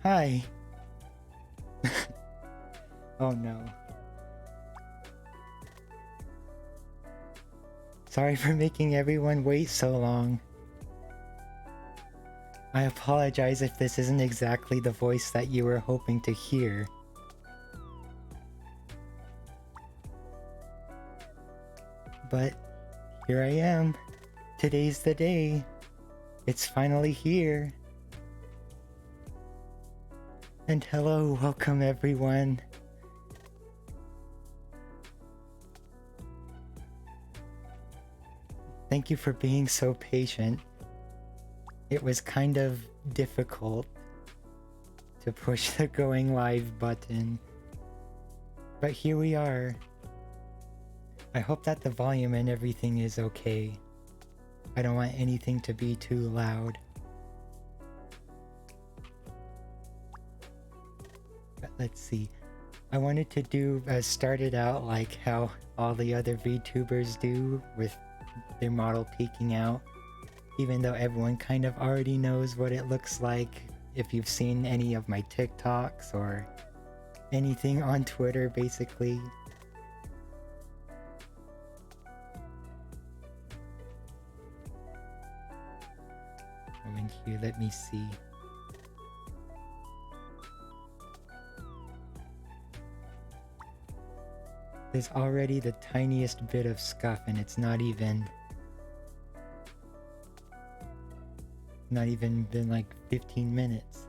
Hi. Oh no. Sorry for making everyone wait so long. I apologize if this isn't exactly the voice that you were hoping to hear. But here I am. Today's the day. It's finally here. And hello, welcome everyone. Thank you for being so patient. It was kind of difficult to push the going live button. But here we are. I hope that the volume and everything is okay. I don't want anything to be too loud. But let's see. I wanted to start it out like how all the other VTubers do, with their model peeking out. Even though everyone kind of already knows what it looks like if you've seen any of my TikToks or anything on Twitter, basically. Oh, and here, let me see. There's already the tiniest bit of scuff and it's not even been like 15 minutes.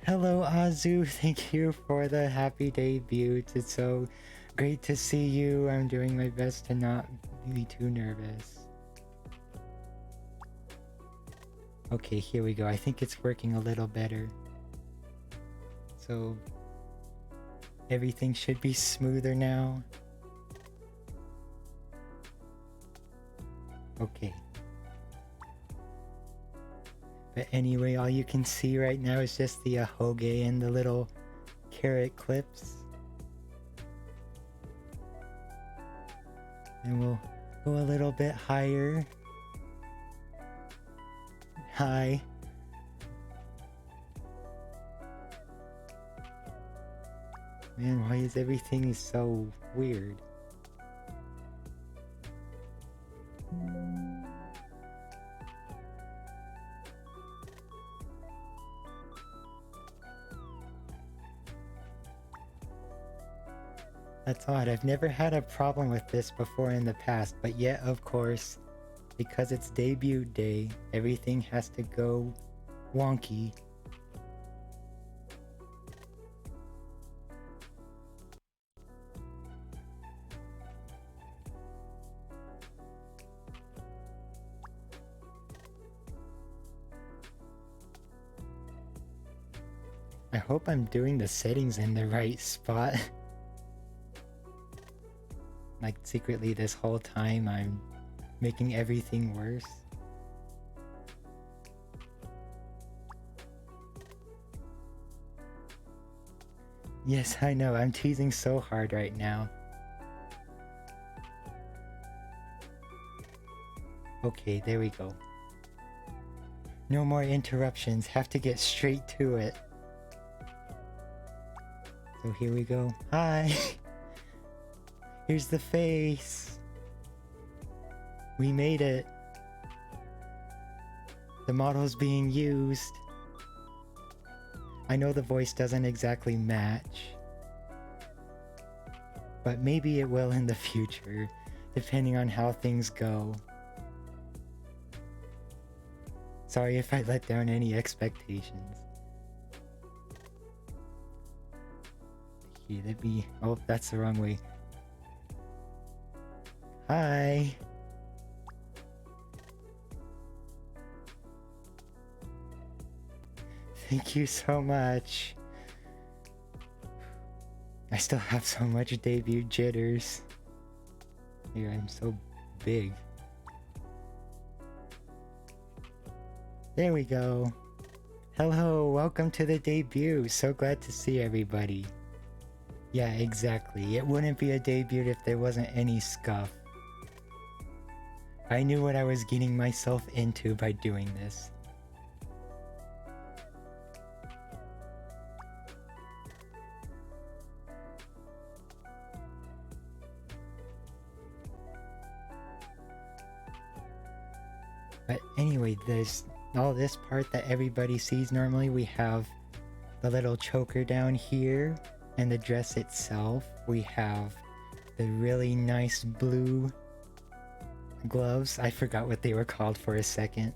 Hello Azu, thank you for the happy debut. It's so great to see you. I'm doing my best to not be too nervous. Okay, here we go. I think it's working a little better. So everything should be smoother now. Okay. But anyway, all you can see right now is just the ahoge and the little carrot clips. And we'll go a little bit higher. Hi. Man, why is everything so weird? That's odd. I've never had a problem with this before in the past, but yet, of course, because it's debut day, everything has to go wonky. I hope I'm doing the settings in the right spot. Like secretly this whole time I'm making everything worse. Yes, I know, I'm teasing so hard right now. Okay, there we go. No more interruptions, have to get straight to it. So here we go. Hi! Here's the face! We made it! The model's being used. I know the voice doesn't exactly match, but maybe it will in the future, depending on how things go. Sorry if I let down any expectations. Here, let me... Oh, that's the wrong way. Hi! Thank you so much. I still have so much debut jitters. Here, I'm so big. There we go. Hello, welcome to the debut. So glad to see everybody. Yeah, exactly. It wouldn't be a debut if there wasn't any scuff. I knew what I was getting myself into by doing this. But anyway, there's all this part that everybody sees normally. We have the little choker down here and the dress itself. We have the really nice blue gloves. I forgot what they were called for a second.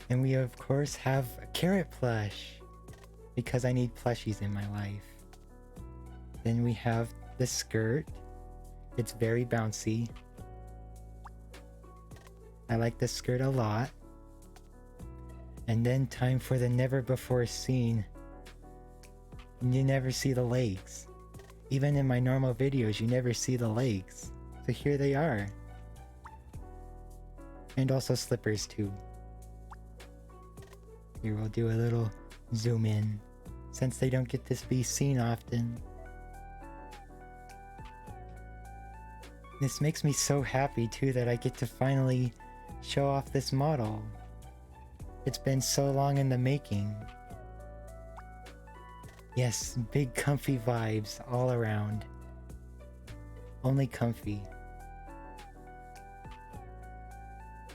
And we of course have a carrot plush, because I need plushies in my life. Then we have the skirt. It's very bouncy. I like the skirt a lot. And then time for the never before seen. You never see the legs. Even in my normal videos, you never see the legs. So here they are. And also slippers too. Here we'll do a little zoom in, since they don't get to be seen often. This makes me so happy too that I get to finally show off this model. It's been so long in the making. Yes, big comfy vibes all around. Only comfy.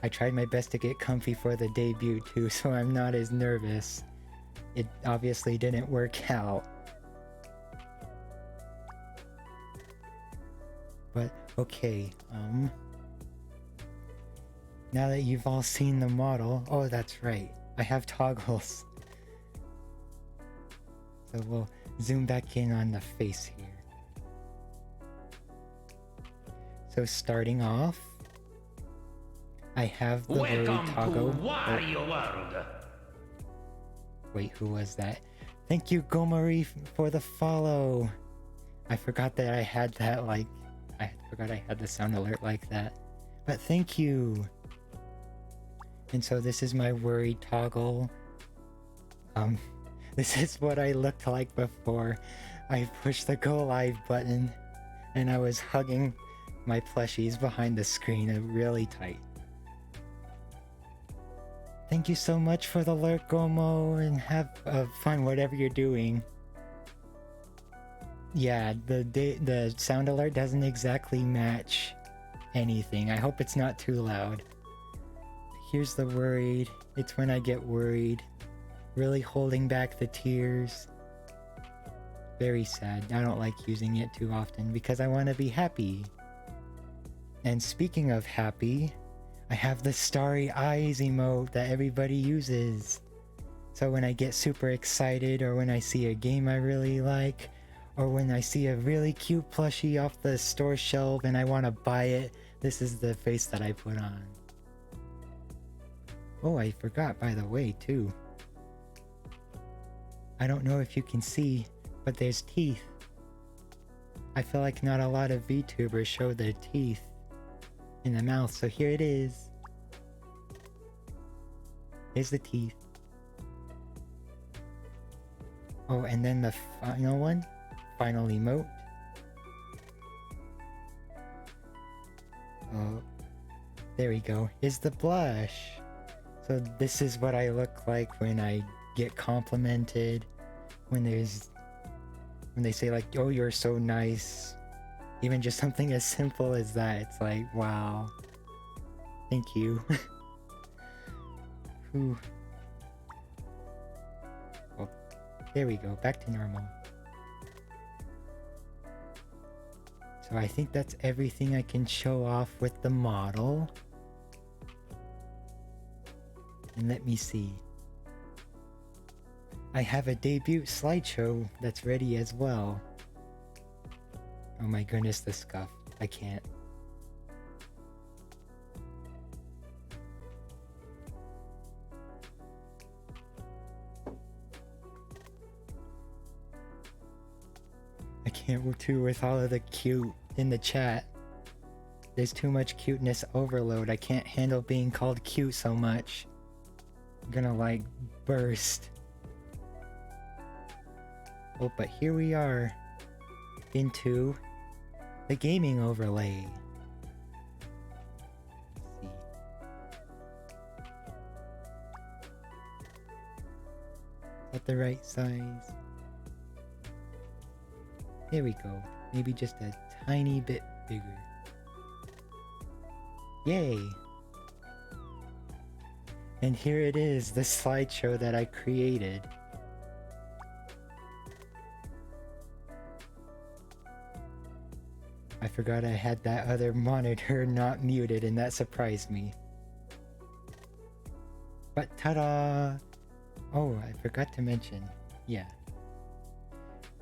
I tried my best to get comfy for the debut too, so I'm not as nervous. It obviously didn't work out. But okay, now that you've all seen the model, oh, that's right, I have toggles. So we'll zoom back in on the face here. So starting off, I have the worried toggle. World. Wait, who was that? Thank you, Gomari, for the follow. I forgot that I had that, I forgot I had the sound alert like that. But thank you. And so this is my worried toggle. This is what I looked like before I pushed the go live button and I was hugging my plushies behind the screen really tight. Thank you so much for the alert, Gomo, and have fun whatever you're doing. Yeah, the sound alert doesn't exactly match anything. I hope it's not too loud. Here's the worried. It's when I get worried. Really holding back the tears. Very sad. I don't like using it too often because I want to be happy. And speaking of happy, I have the starry eyes emote that everybody uses. So when I get super excited, or when I see a game I really like, or when I see a really cute plushie off the store shelf and I want to buy it, this is the face that I put on. Oh, I forgot, by the way, too. I don't know if you can see, but there's teeth. I feel like not a lot of VTubers show their teeth in the mouth, so here it is. Here's the teeth. Oh, and then the final one, final emote. Oh, there we go. Is the blush. So this is what I look like when I get complimented, when they say like, oh, you're so nice. Even just something as simple as that, it's like, wow, thank you. Whew. Oh, there we go, back to normal. So I think that's everything I can show off with the model. And let me see. I have a debut slideshow that's ready as well. Oh my goodness, the scuff. I can't. I can't too with all of the cute in the chat. There's too much cuteness overload. I can't handle being called cute so much. I'm gonna like burst. Oh, but here we are into the gaming overlay. Let's see. Is that the right size? There we go. Maybe just a tiny bit bigger. Yay! And here it is, the slideshow that I created. I forgot I had that other monitor not muted, and that surprised me. But ta-da! Oh, I forgot to mention. Yeah.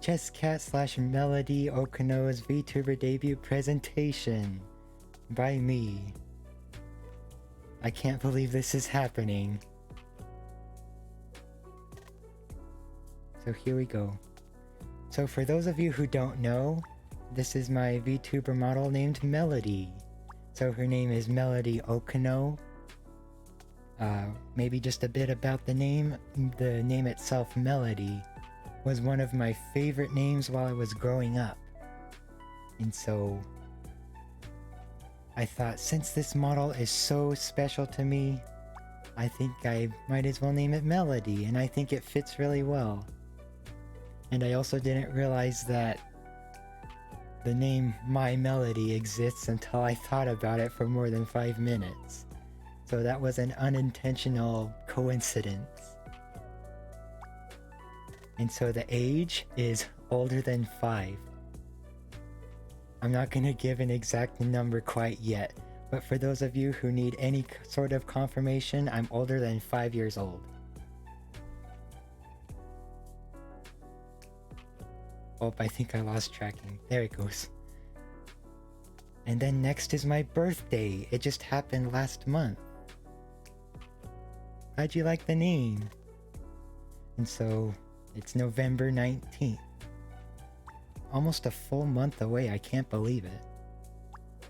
Chesscat/Melody Okano's VTuber debut presentation by me. I can't believe this is happening. So here we go. So for those of you who don't know, this is my VTuber model named Melody. So her name is Melody Okano. Maybe just a bit about the name. The name itself, Melody, was one of my favorite names while I was growing up. And so I thought, since this model is so special to me, I think I might as well name it Melody, and I think it fits really well. And I also didn't realize that the name My Melody exists until I thought about it for more than 5 minutes. So that was an unintentional coincidence. And so the age is older than 5. I'm not gonna give an exact number quite yet, but for those of you who need any sort of confirmation, I'm older than 5 years old. Oh, I think I lost tracking. There it goes. And then next is my birthday. It just happened last month. How'd you like the name? And so, it's November 19th. Almost a full month away, I can't believe it.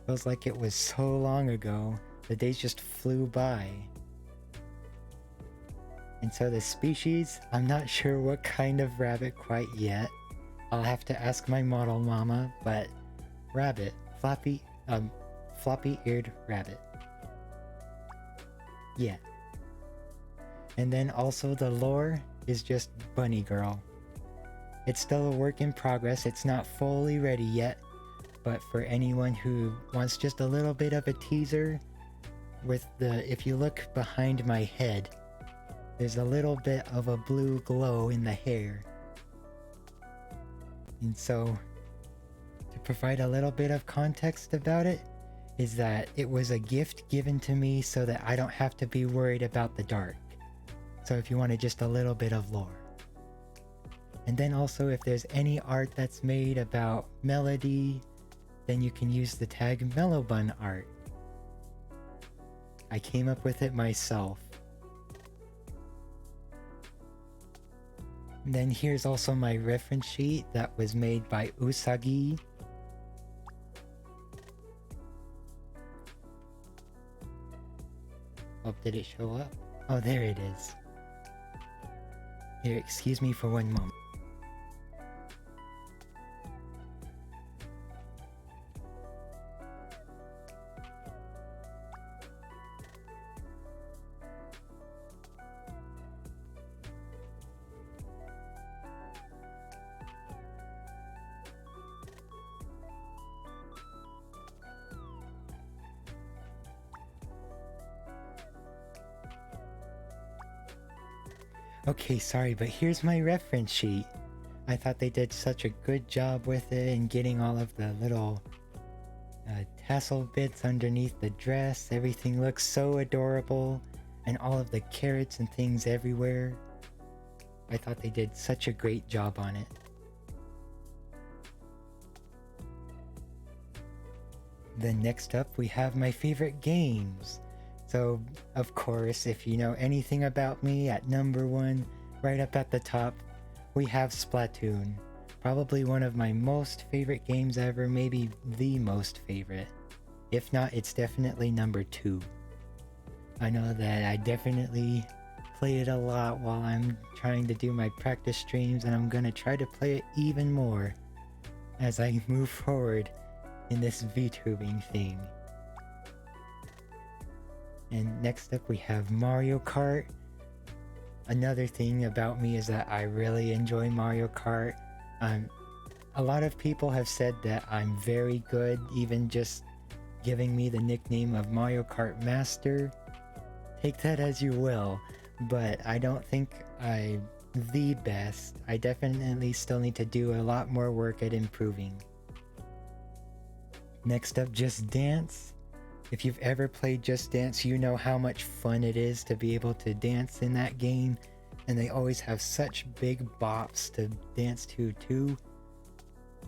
Feels like it was so long ago. The days just flew by. And so the species, I'm not sure what kind of rabbit quite yet. I'll have to ask my model mama, but rabbit, floppy-eared rabbit. Yeah. And then also the lore is just bunny girl. It's still a work in progress, it's not fully ready yet, but for anyone who wants just a little bit of a teaser, if you look behind my head, there's a little bit of a blue glow in the hair. And so, to provide a little bit of context about it, is that it was a gift given to me so that I don't have to be worried about the dark. So if you wanted just a little bit of lore. And then also if there's any art that's made about Melody, then you can use the tag Mellowbun art. I came up with it myself. And then here's also my reference sheet that was made by Usagi. Oh, did it show up? Oh, there it is. Here, excuse me for one moment. Okay, sorry, but here's my reference sheet. I thought they did such a good job with it and getting all of the little tassel bits underneath the dress. Everything looks so adorable, and all of the carrots and things everywhere. I thought they did such a great job on it. Then next up we have my favorite games. So, of course, if you know anything about me, at number 1, right up at the top, we have Splatoon. Probably one of my most favorite games ever, maybe the most favorite. If not, it's definitely number 2. I know that I definitely play it a lot while I'm trying to do my practice streams, and I'm gonna try to play it even more as I move forward in this VTubing thing. And next up we have Mario Kart. Another thing about me is that I really enjoy Mario Kart. A lot of people have said that I'm very good, even just giving me the nickname of Mario Kart Master. Take that as you will, but I don't think I'm the best. I definitely still need to do a lot more work at improving. Next up, Just Dance. If you've ever played Just Dance, you know how much fun it is to be able to dance in that game, and they always have such big bops to dance to too.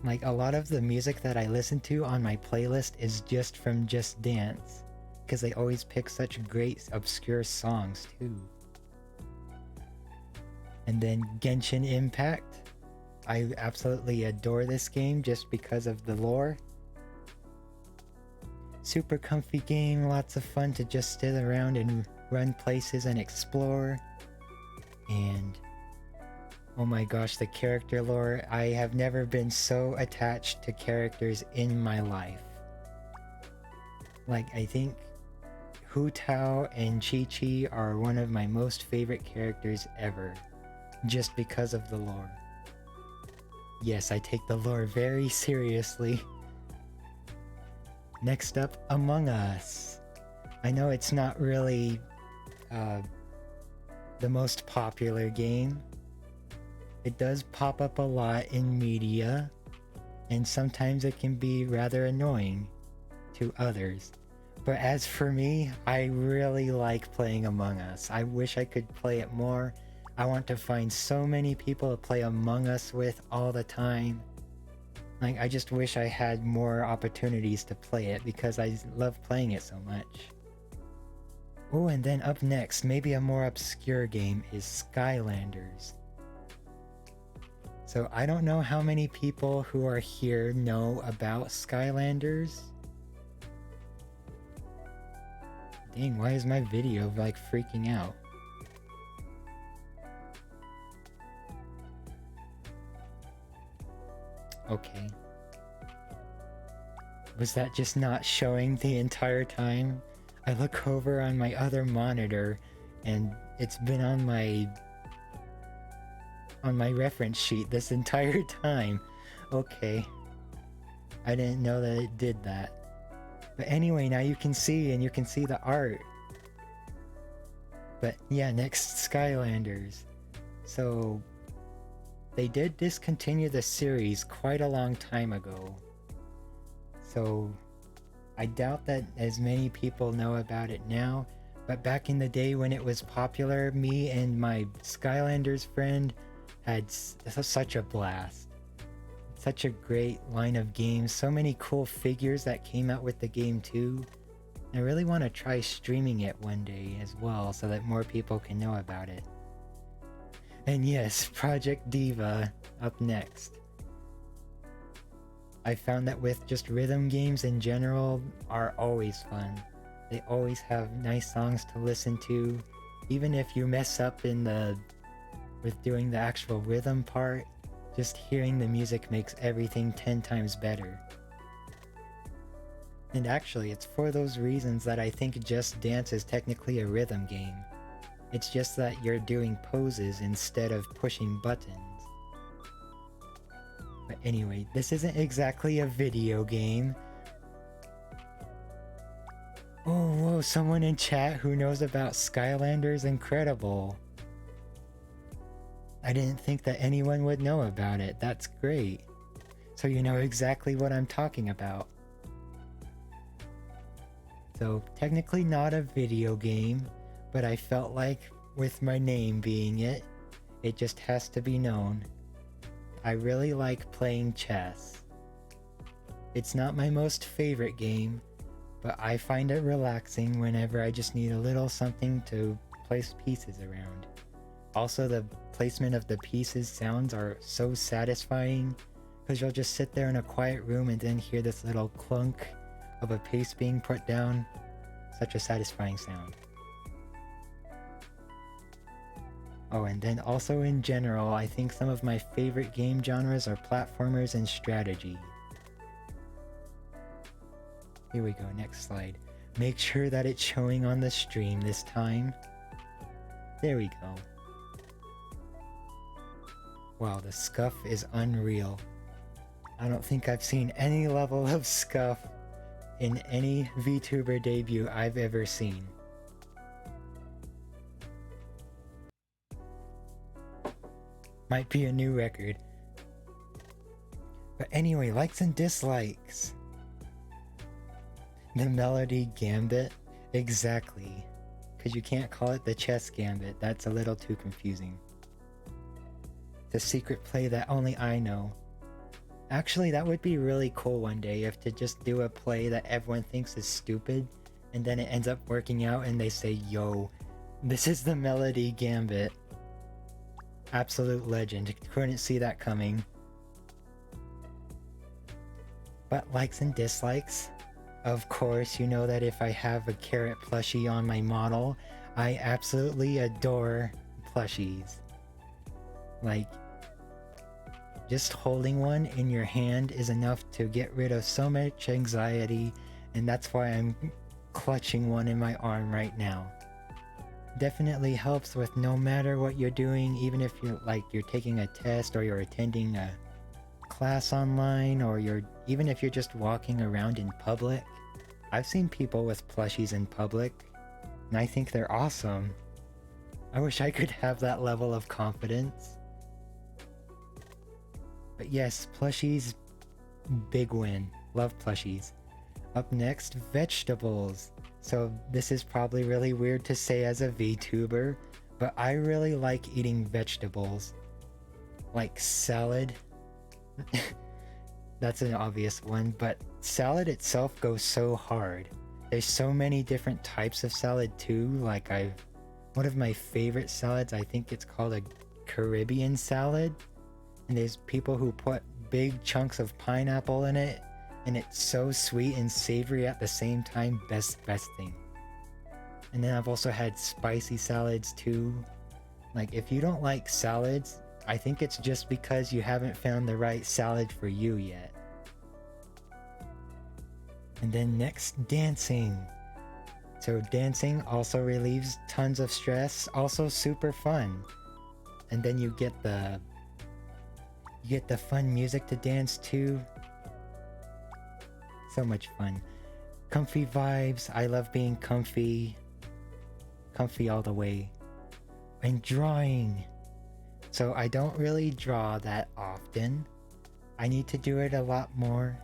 Like, a lot of the music that I listen to on my playlist is just from Just Dance, because they always pick such great obscure songs too. And then Genshin Impact. I absolutely adore this game just because of the lore. Super comfy game, lots of fun to just sit around and run places and explore. And oh my gosh, the character lore. I have never been so attached to characters in my life. Like, I think Hu Tao and Chi Chi are one of my most favorite characters ever, just because of the lore. Yes, I take the lore very seriously. Next up, Among Us. I know it's not really the most popular game. It does pop up a lot in media, and sometimes it can be rather annoying to others. But as for me, I really like playing Among Us. I wish I could play it more. I want to find so many people to play Among Us with all the time. Like, I just wish I had more opportunities to play it because I love playing it so much. Oh, and then up next, maybe a more obscure game, is Skylanders. So I don't know how many people who are here know about Skylanders. Dang, why is my video like freaking out? Okay. Was that just not showing the entire time? I look over on my other monitor and it's been on my reference sheet this entire time. Okay. I didn't know that it did that. But anyway, now you can see, and you can see the art. But yeah, next, Skylanders. So they did discontinue the series quite a long time ago. So I doubt that as many people know about it now, but back in the day when it was popular, me and my Skylanders friend had such a blast. Such a great line of games, so many cool figures that came out with the game too. I really want to try streaming it one day as well so that more people can know about it. And yes, Project Diva up next. I found that with just rhythm games in general are always fun. They always have nice songs to listen to. Even if you mess up with doing the actual rhythm part, just hearing the music makes everything 10 times better. And actually, it's for those reasons that I think Just Dance is technically a rhythm game. It's just that you're doing poses instead of pushing buttons. But anyway, this isn't exactly a video game. Oh, whoa, someone in chat who knows about Skylanders, incredible. I didn't think that anyone would know about it. That's great. So you know exactly what I'm talking about. So technically not a video game, but I felt like with my name being it, it just has to be known. I really like playing chess. It's not my most favorite game, but I find it relaxing whenever I just need a little something to place pieces around. Also, the placement of the pieces sounds are so satisfying because you'll just sit there in a quiet room and then hear this little clunk of a piece being put down. Such a satisfying sound. Oh, and then also in general, I think some of my favorite game genres are platformers and strategy. Here we go, next slide. Make sure that it's showing on the stream this time. There we go. Wow, the scuff is unreal. I don't think I've seen any level of scuff in any VTuber debut I've ever seen. Might be a new record. But anyway, likes and dislikes. The Melody Gambit? Exactly. Because you can't call it the Chess Gambit. That's a little too confusing. The secret play that only I know. Actually, that would be really cool one day if to just do a play that everyone thinks is stupid and then it ends up working out and they say, yo, this is the Melody Gambit. Absolute legend. Couldn't see that coming. But likes and dislikes? Of course, you know that if I have a carrot plushie on my model, I absolutely adore plushies. Like, just holding one in your hand is enough to get rid of so much anxiety, and that's why I'm clutching one in my arm right now. Definitely helps with no matter what you're doing, even if you're taking a test or you're attending a class online, or even if you're just walking around in public. I've seen people with plushies in public, and I think they're awesome. I wish I could have that level of confidence. But yes, plushies big win. Love plushies. Up next, vegetables. So this is probably really weird to say as a VTuber, but I really like eating vegetables. Like salad. That's an obvious one, but salad itself goes so hard. There's so many different types of salad too. Like one of my favorite salads, I think it's called a Caribbean salad. And there's people who put big chunks of pineapple in it, and it's so sweet and savory at the same time. Best thing. And then I've also had spicy salads too. Like, if you don't like salads, I think it's just because you haven't found the right salad for you yet. And then next, dancing. So dancing also relieves tons of stress, also super fun. And then you get the fun music to dance to. So much fun. Comfy vibes. I love being comfy. Comfy all the way. And drawing. So I don't really draw that often. I need to do it a lot more.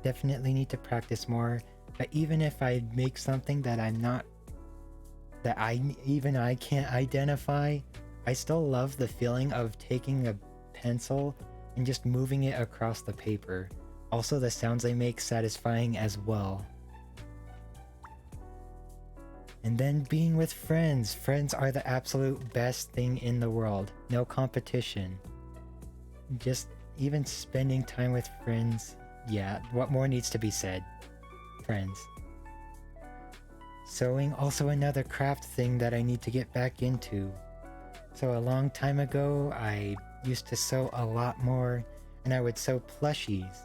Definitely need to practice more. But even if I make something that I can't identify, I still love the feeling of taking a pencil and just moving it across the paper. Also, the sounds they make satisfying as well. And then being with friends. Friends are the absolute best thing in the world. No competition. Just even spending time with friends. Yeah, what more needs to be said? Friends. Sewing, also another craft thing that I need to get back into. So a long time ago, I used to sew a lot more, and I would sew plushies.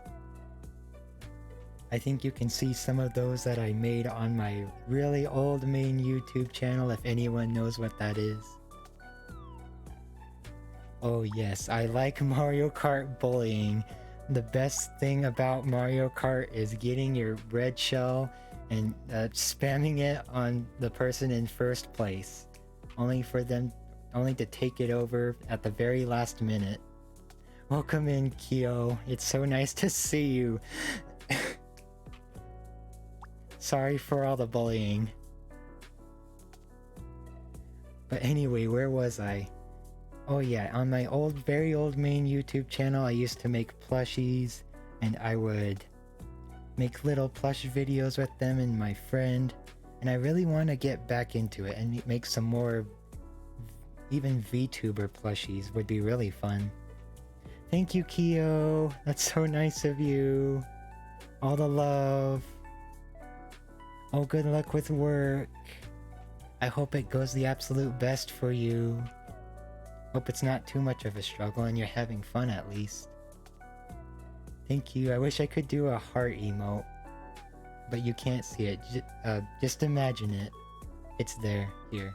I think you can see some of those that I made on my really old main YouTube channel if anyone knows what that is. Oh yes, I like Mario Kart bullying. The best thing about Mario Kart is getting your red shell and spamming it on the person in first place, only to take it over at the very last minute. Welcome in, Kyo. It's so nice to see you. Sorry for all the bullying. But anyway, where was I? Oh yeah, on my very old main YouTube channel, I used to make plushies, and I would make little plush videos with them and my friend, and I really want to get back into it and make some more. Even VTuber plushies would be really fun. Thank you, Kyo. That's so nice of you. All the love. Oh, good luck with work. I hope it goes the absolute best for you. Hope it's not too much of a struggle and you're having fun at least. Thank you. I wish I could do a heart emote, but you can't see it. Just imagine it. It's there, here.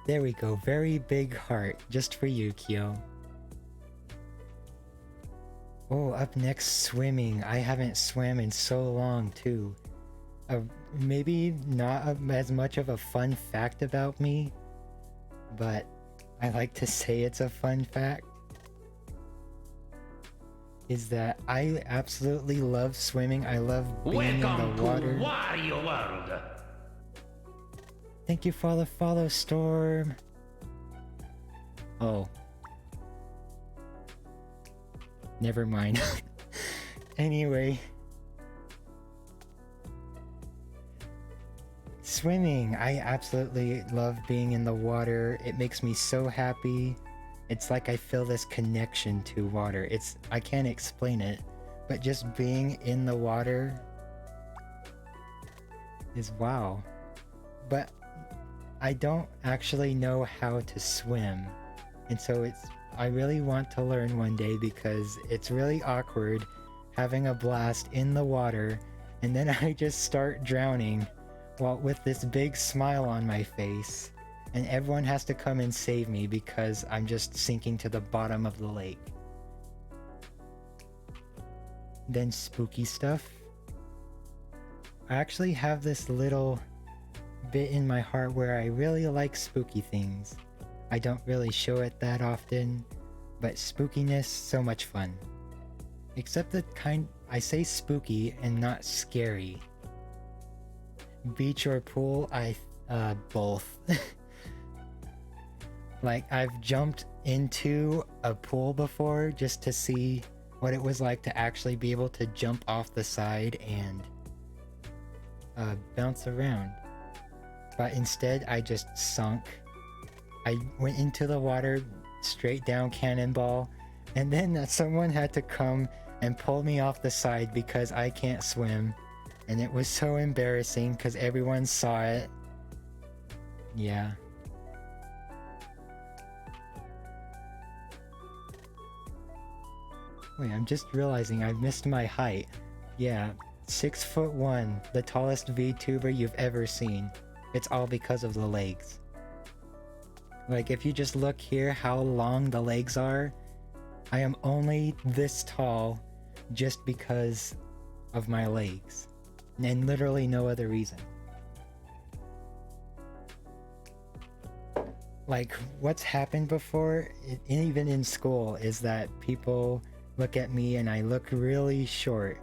There we go. Very big heart, just for you, Kyo. Oh, up next, swimming. I haven't swam in so long, too. Maybe not as much of a fun fact about me, but I like to say it's a fun fact, is that I absolutely love swimming. I love being in the water. Welcome to Wario World. Thank you for the follow, Storm. Oh. Never mind. Anyway. Swimming. I absolutely love being in the water. It makes me so happy. It's like I feel this connection to water. I can't explain it, but just being in the water is wow. But I don't actually know how to swim, and so I really want to learn one day because it's really awkward having a blast in the water and then I just start drowning with this big smile on my face, and everyone has to come and save me because I'm just sinking to the bottom of the lake. Then spooky stuff. I actually have this little bit in my heart where I really like spooky things. I don't really show it that often, but spookiness, so much fun. Except the kind I say spooky and not scary. Beach or pool, both. Like, I've jumped into a pool before just to see what it was like to actually be able to jump off the side and bounce around. But instead, I just sunk. I went into the water, straight down cannonball, and then someone had to come and pull me off the side because I can't swim. And it was so embarrassing because everyone saw it. Yeah. Wait, I'm just realizing I missed my height. Yeah, 6'1", the tallest VTuber you've ever seen. It's all because of the legs. Like, if you just look here how long the legs are, I am only this tall just because of my legs. And literally no other reason. Like, what's happened before, even in school, is that people look at me and I look really short.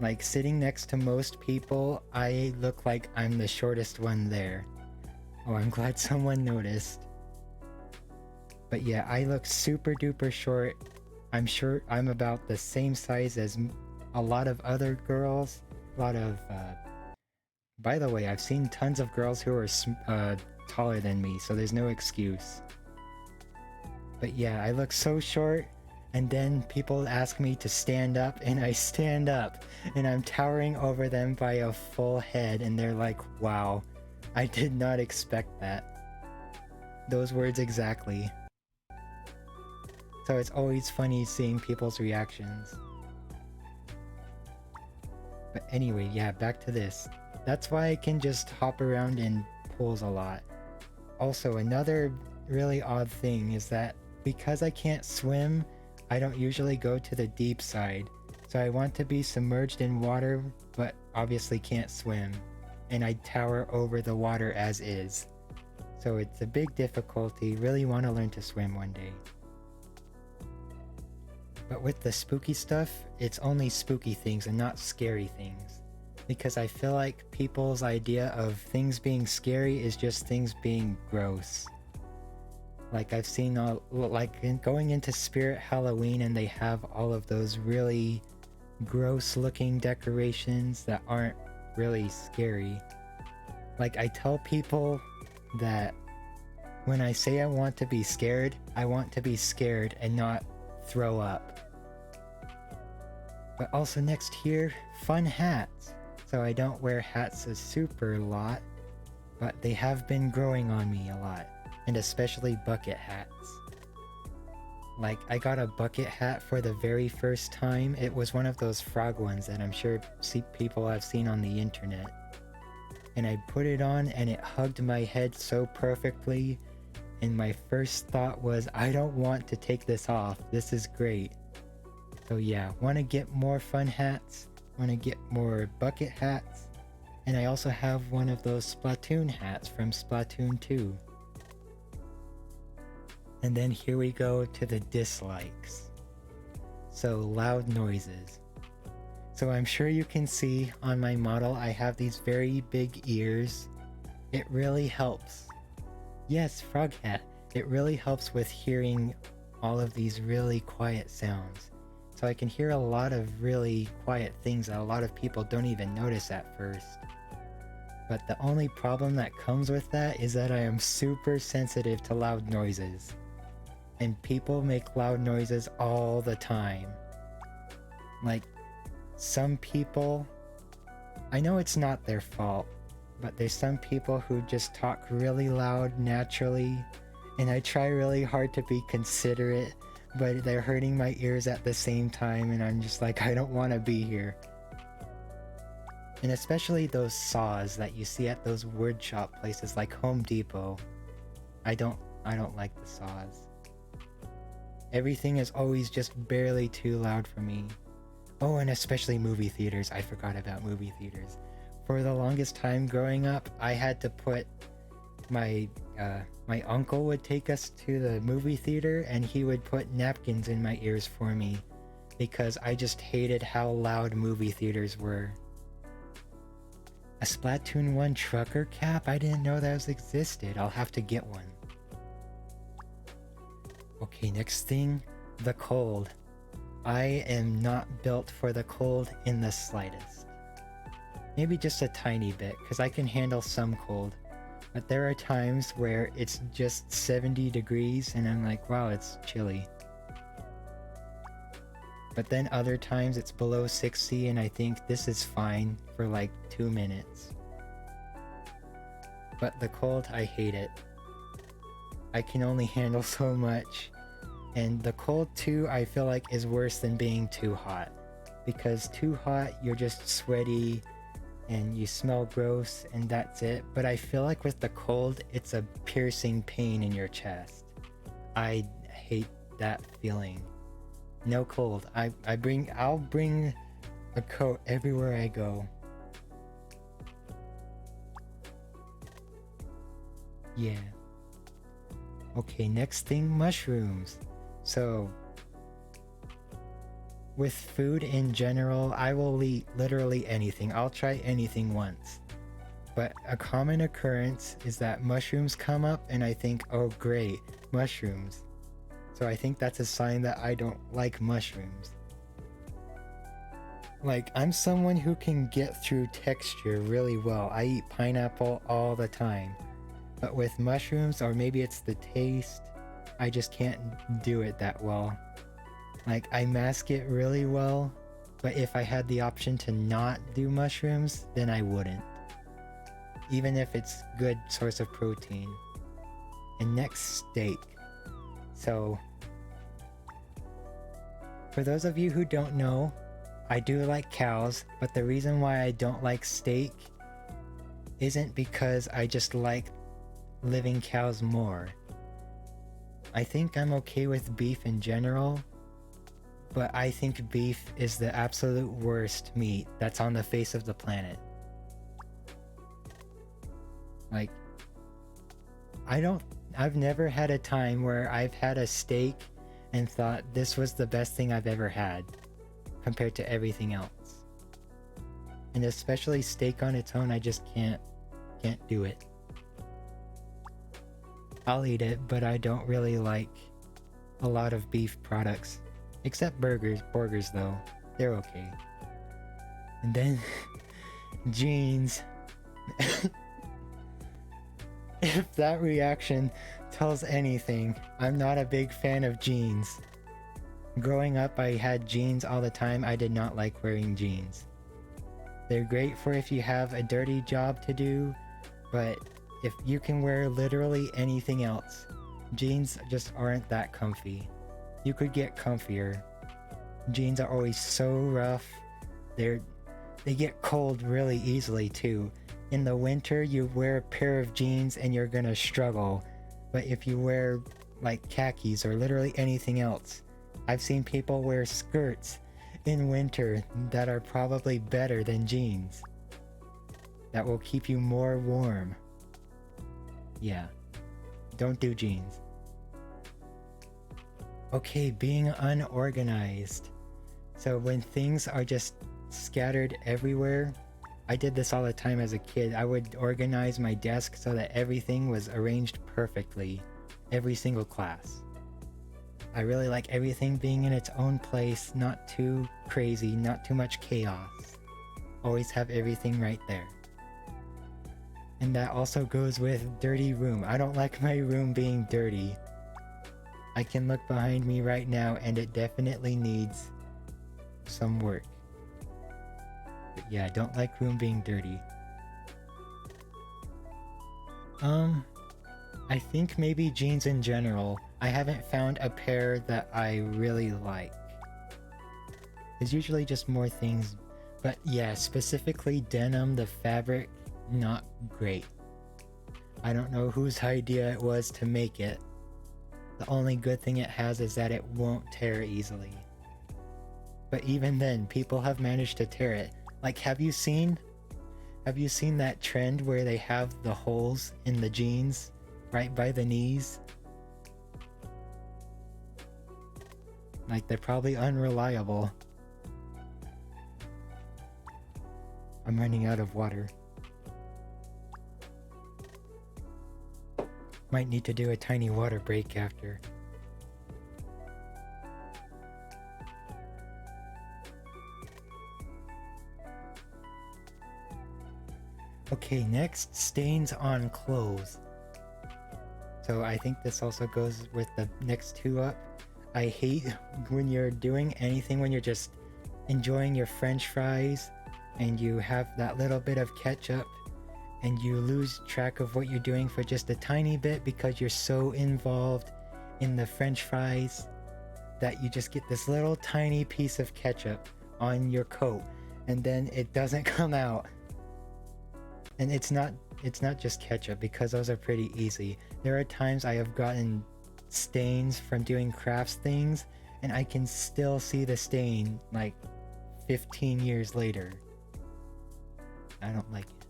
Like, sitting next to most people, I look like I'm the shortest one there. Oh, I'm glad someone noticed. But yeah, I look super duper short. I'm sure I'm about the same size as a lot of other girls. A lot of, by the way, I've seen tons of girls who are taller than me, so there's no excuse. But yeah, I look so short, and then people ask me to stand up, and I stand up, and I'm towering over them by a full head, and they're like, wow, I did not expect that. Those words exactly. So it's always funny seeing people's reactions. But anyway, yeah, back to this. That's why I can just hop around in pools a lot. Also, another really odd thing is that because I can't swim, I don't usually go to the deep side. So I want to be submerged in water, but obviously can't swim. And I tower over the water as is. So it's a big difficulty. Really want to learn to swim one day. But with the spooky stuff, it's only spooky things and not scary things. Because I feel like people's idea of things being scary is just things being gross. Like, I've seen going into Spirit Halloween, and they have all of those really gross looking decorations that aren't really scary. Like, I tell people that when I say I want to be scared, I want to be scared and not throw up. But also next here, fun hats. So I don't wear hats a super lot, but they have been growing on me a lot, and especially bucket hats. Like, I got a bucket hat for the very first time. It was one of those frog ones that I'm sure people have seen on the internet. And I put it on and it hugged my head so perfectly, and my first thought was, I don't want to take this off. This is great. So yeah, want to get more fun hats, want to get more bucket hats, and I also have one of those Splatoon hats from Splatoon 2. And then here we go to the dislikes. So, loud noises. So I'm sure you can see on my model I have these very big ears. It really helps. Yes, frog hat. It really helps with hearing all of these really quiet sounds. So I can hear a lot of really quiet things that a lot of people don't even notice at first. But the only problem that comes with that is that I am super sensitive to loud noises. And people make loud noises all the time. Like, some people, I know it's not their fault, but there's some people who just talk really loud naturally, and I try really hard to be considerate, but they're hurting my ears at the same time, and I'm just like, I don't want to be here. And especially those saws that you see at those wood shop places like Home Depot. I don't like the saws. Everything is always just barely too loud for me. Oh, and especially movie theaters. I forgot about movie theaters. For the longest time growing up, I had to put my uncle would take us to the movie theater and he would put napkins in my ears for me because I just hated how loud movie theaters were. A Splatoon 1 trucker cap? I didn't know those existed. I'll have to get one. Okay, next thing, the cold. I am not built for the cold in the slightest. Maybe just a tiny bit, because I can handle some cold. But there are times where it's just 70 degrees and I'm like, wow, it's chilly. But then other times it's below 60 and I think this is fine for like 2 minutes. But the cold, I hate it. I can only handle so much. And the cold too, I feel like is worse than being too hot. Because too hot, you're just sweaty and you smell gross and that's it. But I feel like with the cold, it's a piercing pain in your chest. I hate that feeling. No cold. I'll bring a coat everywhere I go. Yeah. Okay, next thing, mushrooms. So, with food in general, I will eat literally anything. I'll try anything once. But a common occurrence is that mushrooms come up and I think, oh great, mushrooms. So I think that's a sign that I don't like mushrooms. Like, I'm someone who can get through texture really well. I eat pineapple all the time. But with mushrooms, or maybe it's the taste, I just can't do it that well. Like, I mask it really well, but if I had the option to not do mushrooms, then I wouldn't. Even if it's good source of protein. And next, steak. So, for those of you who don't know, I do like cows, but the reason why I don't like steak isn't because I just like living cows more. I think I'm okay with beef in general, but I think beef is the absolute worst meat that's on the face of the planet. Like, I've never had a time where I've had a steak and thought this was the best thing I've ever had compared to everything else. And especially steak on its own, I just can't do it. I'll eat it, but I don't really like a lot of beef products. Except burgers though. They're okay. And then, jeans. If that reaction tells anything, I'm not a big fan of jeans. Growing up, I had jeans all the time. I did not like wearing jeans. They're great for if you have a dirty job to do, but if you can wear literally anything else, jeans just aren't that comfy. You could get comfier. Jeans are always so rough. They get cold really easily too. In the winter, you wear a pair of jeans and you're gonna struggle. But if you wear like khakis or literally anything else, I've seen people wear skirts in winter that are probably better than jeans. That will keep you more warm. Yeah, don't do jeans. Okay, being unorganized. So when things are just scattered everywhere, I did this all the time as a kid. I would organize my desk so that everything was arranged perfectly, every single class. I really like everything being in its own place, not too crazy, not too much chaos. Always have everything right there. And that also goes with dirty room. I don't like my room being dirty. I can look behind me right now and it definitely needs some work. But yeah, I don't like room being dirty. I think maybe jeans in general. I haven't found a pair that I really like. There's usually just more things, but yeah, specifically denim, the fabric, not great. I don't know whose idea it was to make it. The only good thing it has is that it won't tear easily. But even then, people have managed to tear it. Like, have you seen Have you seen that trend where they have the holes in the jeans right by the knees? Like, they're probably unreliable. I'm running out of water. Might need to do a tiny water break after. Okay, next, stains on clothes. So I think this also goes with the next two up. I hate when you're doing anything, when you're just enjoying your french fries and you have that little bit of ketchup and you lose track of what you're doing for just a tiny bit because you're so involved in the french fries that you just get this little tiny piece of ketchup on your coat and then it doesn't come out. And it's not just ketchup, because those are pretty easy. There are times I have gotten stains from doing crafts things and I can still see the stain like 15 years later. I don't like it.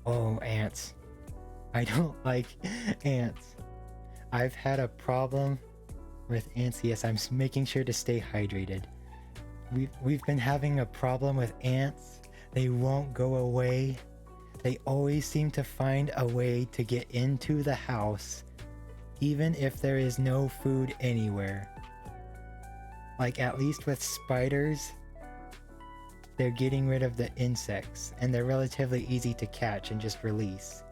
Oh, ants. I don't like ants. I've had a problem with ants. Yes, I'm making sure to stay hydrated. We've been having a problem with ants. They won't go away. They always seem to find a way to get into the house, even if there is no food anywhere. Like, at least with spiders, they're getting rid of the insects, and they're relatively easy to catch and just release.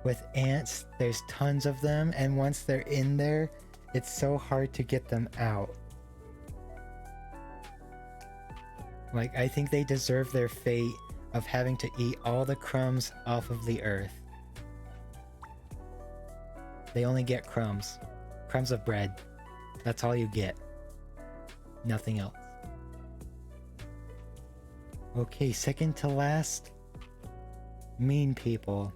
With ants, there's tons of them, and once they're in there, it's so hard to get them out. Like, I think they deserve their fate of having to eat all the crumbs off of the earth. They only get crumbs. Crumbs of bread. That's all you get. Nothing else. Okay, second to last. Mean people.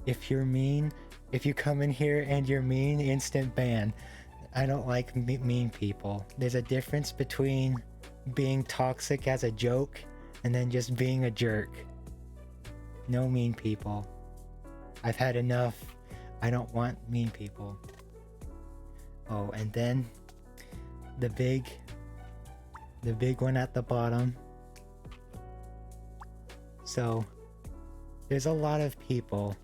If you're mean, if you come in here and you're mean, instant ban. I don't like mean people. There's a difference between being toxic as a joke and then just being a jerk. No mean people. I've had enough. I don't want mean people. Oh, and then the big one at the bottom. So there's a lot of people.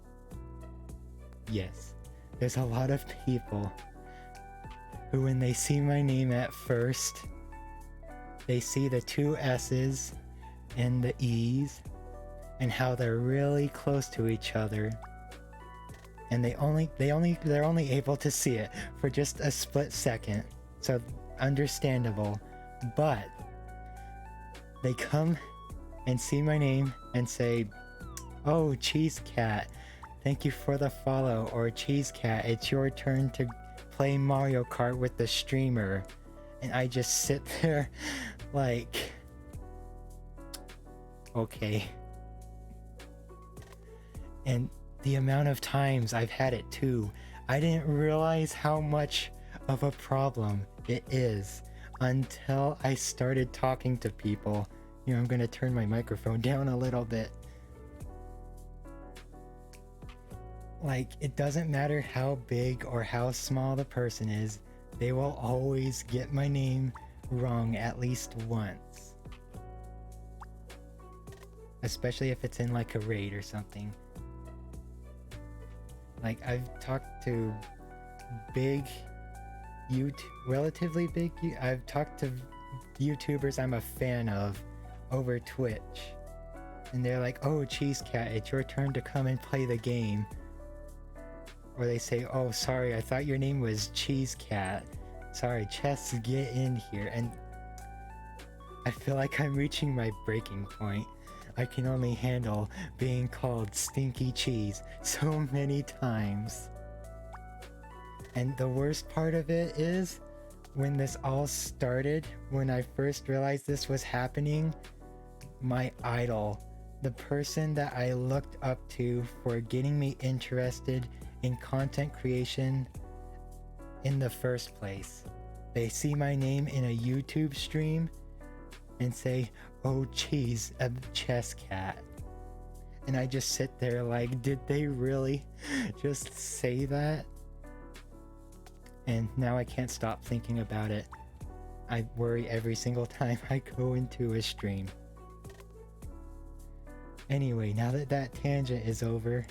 Yes, there's a lot of people who, when they see my name at first, they see the two S's and the E's and how they're really close to each other, and they're only able to see it for just a split second, so understandable. But they come and see my name and say, "Oh, Cheese Cat, thank you for the follow," or "Cheese Cat, it's your turn to play Mario Kart with the streamer," and I just sit there like, okay. And the amount of times I've had it too, I didn't realize how much of a problem it is until I started talking to people. You know, I'm gonna turn my microphone down a little bit. Like, it doesn't matter how big or how small the person is, they will always get my name wrong at least once. Especially if it's in like a raid or something. Like, I've talked to relatively big, I've talked to YouTubers I'm a fan of over Twitch. And they're like, "Oh, Cheese Cat, it's your turn to come and play the game." Or they say, "Oh, sorry, I thought your name was Cheese Cat. Sorry, Chess, get in here." And I feel like I'm reaching my breaking point. I can only handle being called Stinky Cheese so many times. And the worst part of it is, when this all started, when I first realized this was happening, my idol, the person that I looked up to for getting me interested in content creation in the first place, they see my name in a YouTube stream and say, "Oh, Cheese, a Chess Cat." And I just sit there like, did they really just say that? And now I can't stop thinking about it. I worry every single time I go into a stream. Anyway, now that that tangent is over,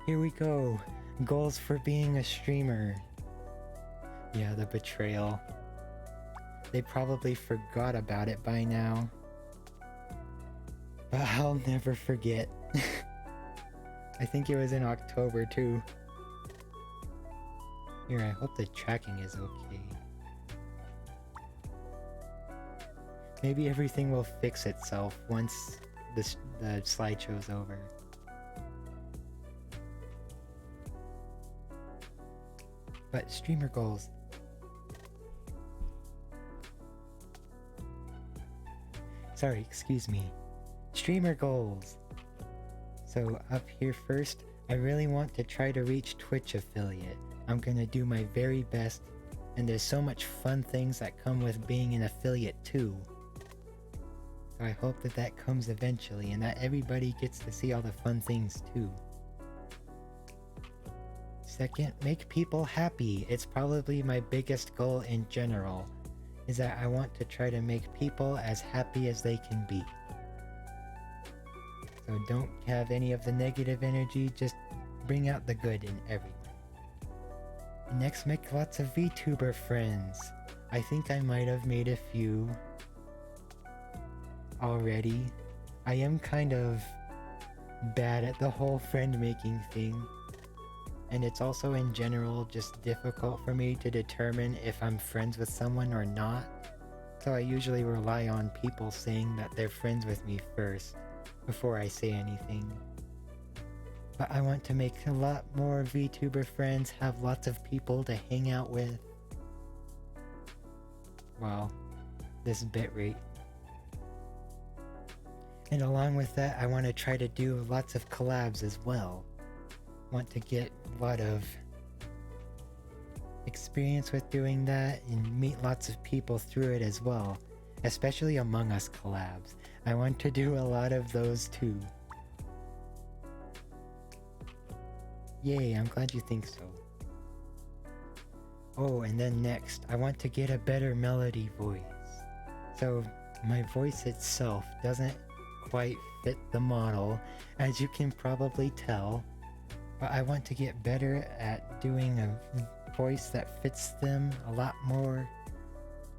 here we go. Goals for being a streamer. Yeah, the betrayal. They probably forgot about it by now. But I'll never forget. I think it was in October too. Here, I hope the tracking is okay. Maybe everything will fix itself once the slideshow's over. But streamer goals. Sorry, excuse me. Streamer goals. So up here first, I really want to try to reach Twitch affiliate. I'm gonna do my very best, and there's so much fun things that come with being an affiliate too. So I hope that that comes eventually and that everybody gets to see all the fun things too. Second, make people happy. It's probably my biggest goal in general, is that I want to try to make people as happy as they can be. So don't have any of the negative energy, just bring out the good in everyone. Next, make lots of VTuber friends. I think I might have made a few already. I am kind of bad at the whole friend making thing. And it's also in general just difficult for me to determine if I'm friends with someone or not. So I usually rely on people saying that they're friends with me first, before I say anything. But I want to make a lot more VTuber friends, have lots of people to hang out with. Wow, this bitrate. And along with that, I want to try to do lots of collabs as well. Want to get a lot of experience with doing that and meet lots of people through it as well, especially Among Us collabs. I want to do a lot of those too. Yay, I'm glad you think so. Oh, and then next, I want to get a better melody voice. So my voice itself doesn't quite fit the model, as you can probably tell. But I want to get better at doing a voice that fits them a lot more,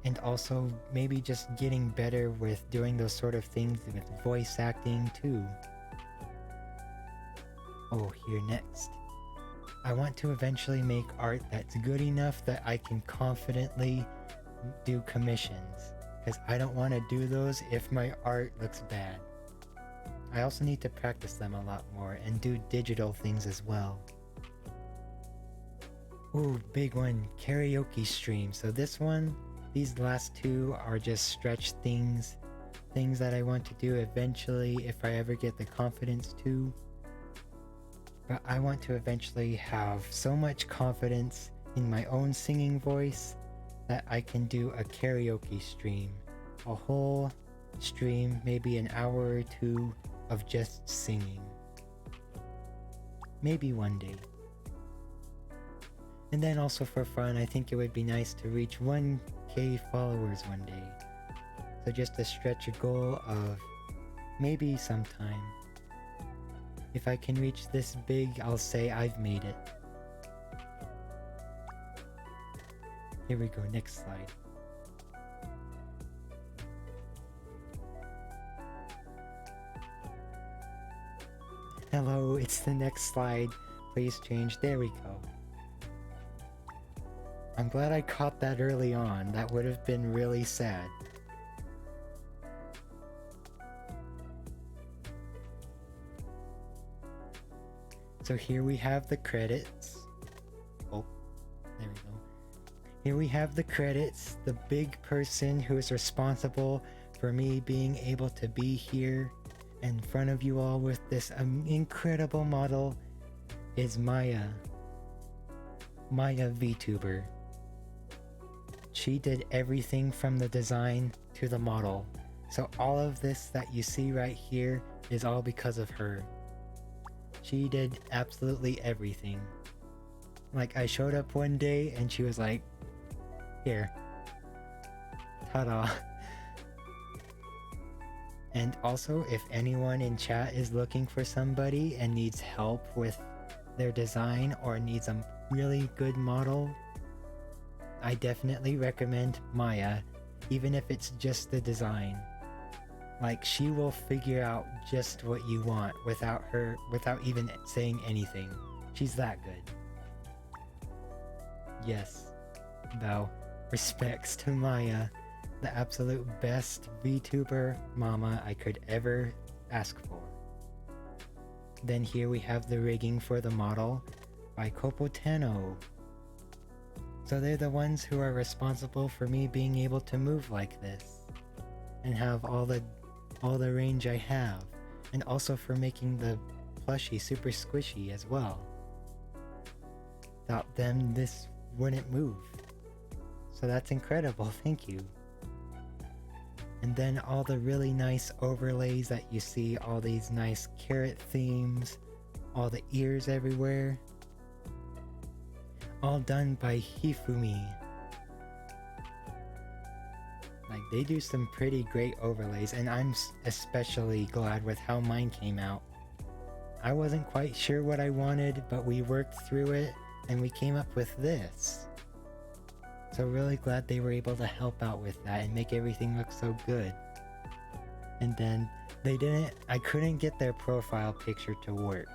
and also maybe just getting better with doing those sort of things with voice acting too. Oh, here next. I want to eventually make art that's good enough that I can confidently do commissions, because I don't want to do those if my art looks bad. I also need to practice them a lot more and do digital things as well. Ooh, big one, karaoke stream. So this one, these last two are just stretch things that I want to do eventually if I ever get the confidence to. But I want to eventually have so much confidence in my own singing voice that I can do a karaoke stream. A whole stream, maybe an hour or two, of just singing. Maybe one day. And then also for fun, I think it would be nice to reach 1K followers one day. So just to stretch a goal of maybe sometime. If I can reach this big, I'll say I've made it. Here we go, next slide. Hello, it's the next slide. Please change. There we go. I'm glad I caught that early on. That would have been really sad. So here we have the credits. Oh, there we go. Here we have the credits. The big person who is responsible for me being able to be here in front of you all with this incredible model is Maya VTuber. She did everything from the design to the model. So all of this that you see right here is all because of her. She did absolutely everything. Like, I showed up one day and she was like, here. Ta-da. And also, if anyone in chat is looking for somebody and needs help with their design or needs a really good model, I definitely recommend Maya, even if it's just the design. Like, she will figure out just what you want without even saying anything. She's that good. Yes. Though, respects to Maya, the absolute best VTuber mama I could ever ask for. Then here we have the rigging for the model by Copotano. So they're the ones who are responsible for me being able to move like this and have all the range I have, and also for making the plushie super squishy as well. Without them, this wouldn't move. So that's incredible, thank you. And then all the really nice overlays that you see, all these nice carrot themes, all the ears everywhere. All done by Hifumi. Like, they do some pretty great overlays, and I'm especially glad with how mine came out. I wasn't quite sure what I wanted, but we worked through it, and we came up with this. So really glad they were able to help out with that and make everything look so good. And then I couldn't get their profile picture to work.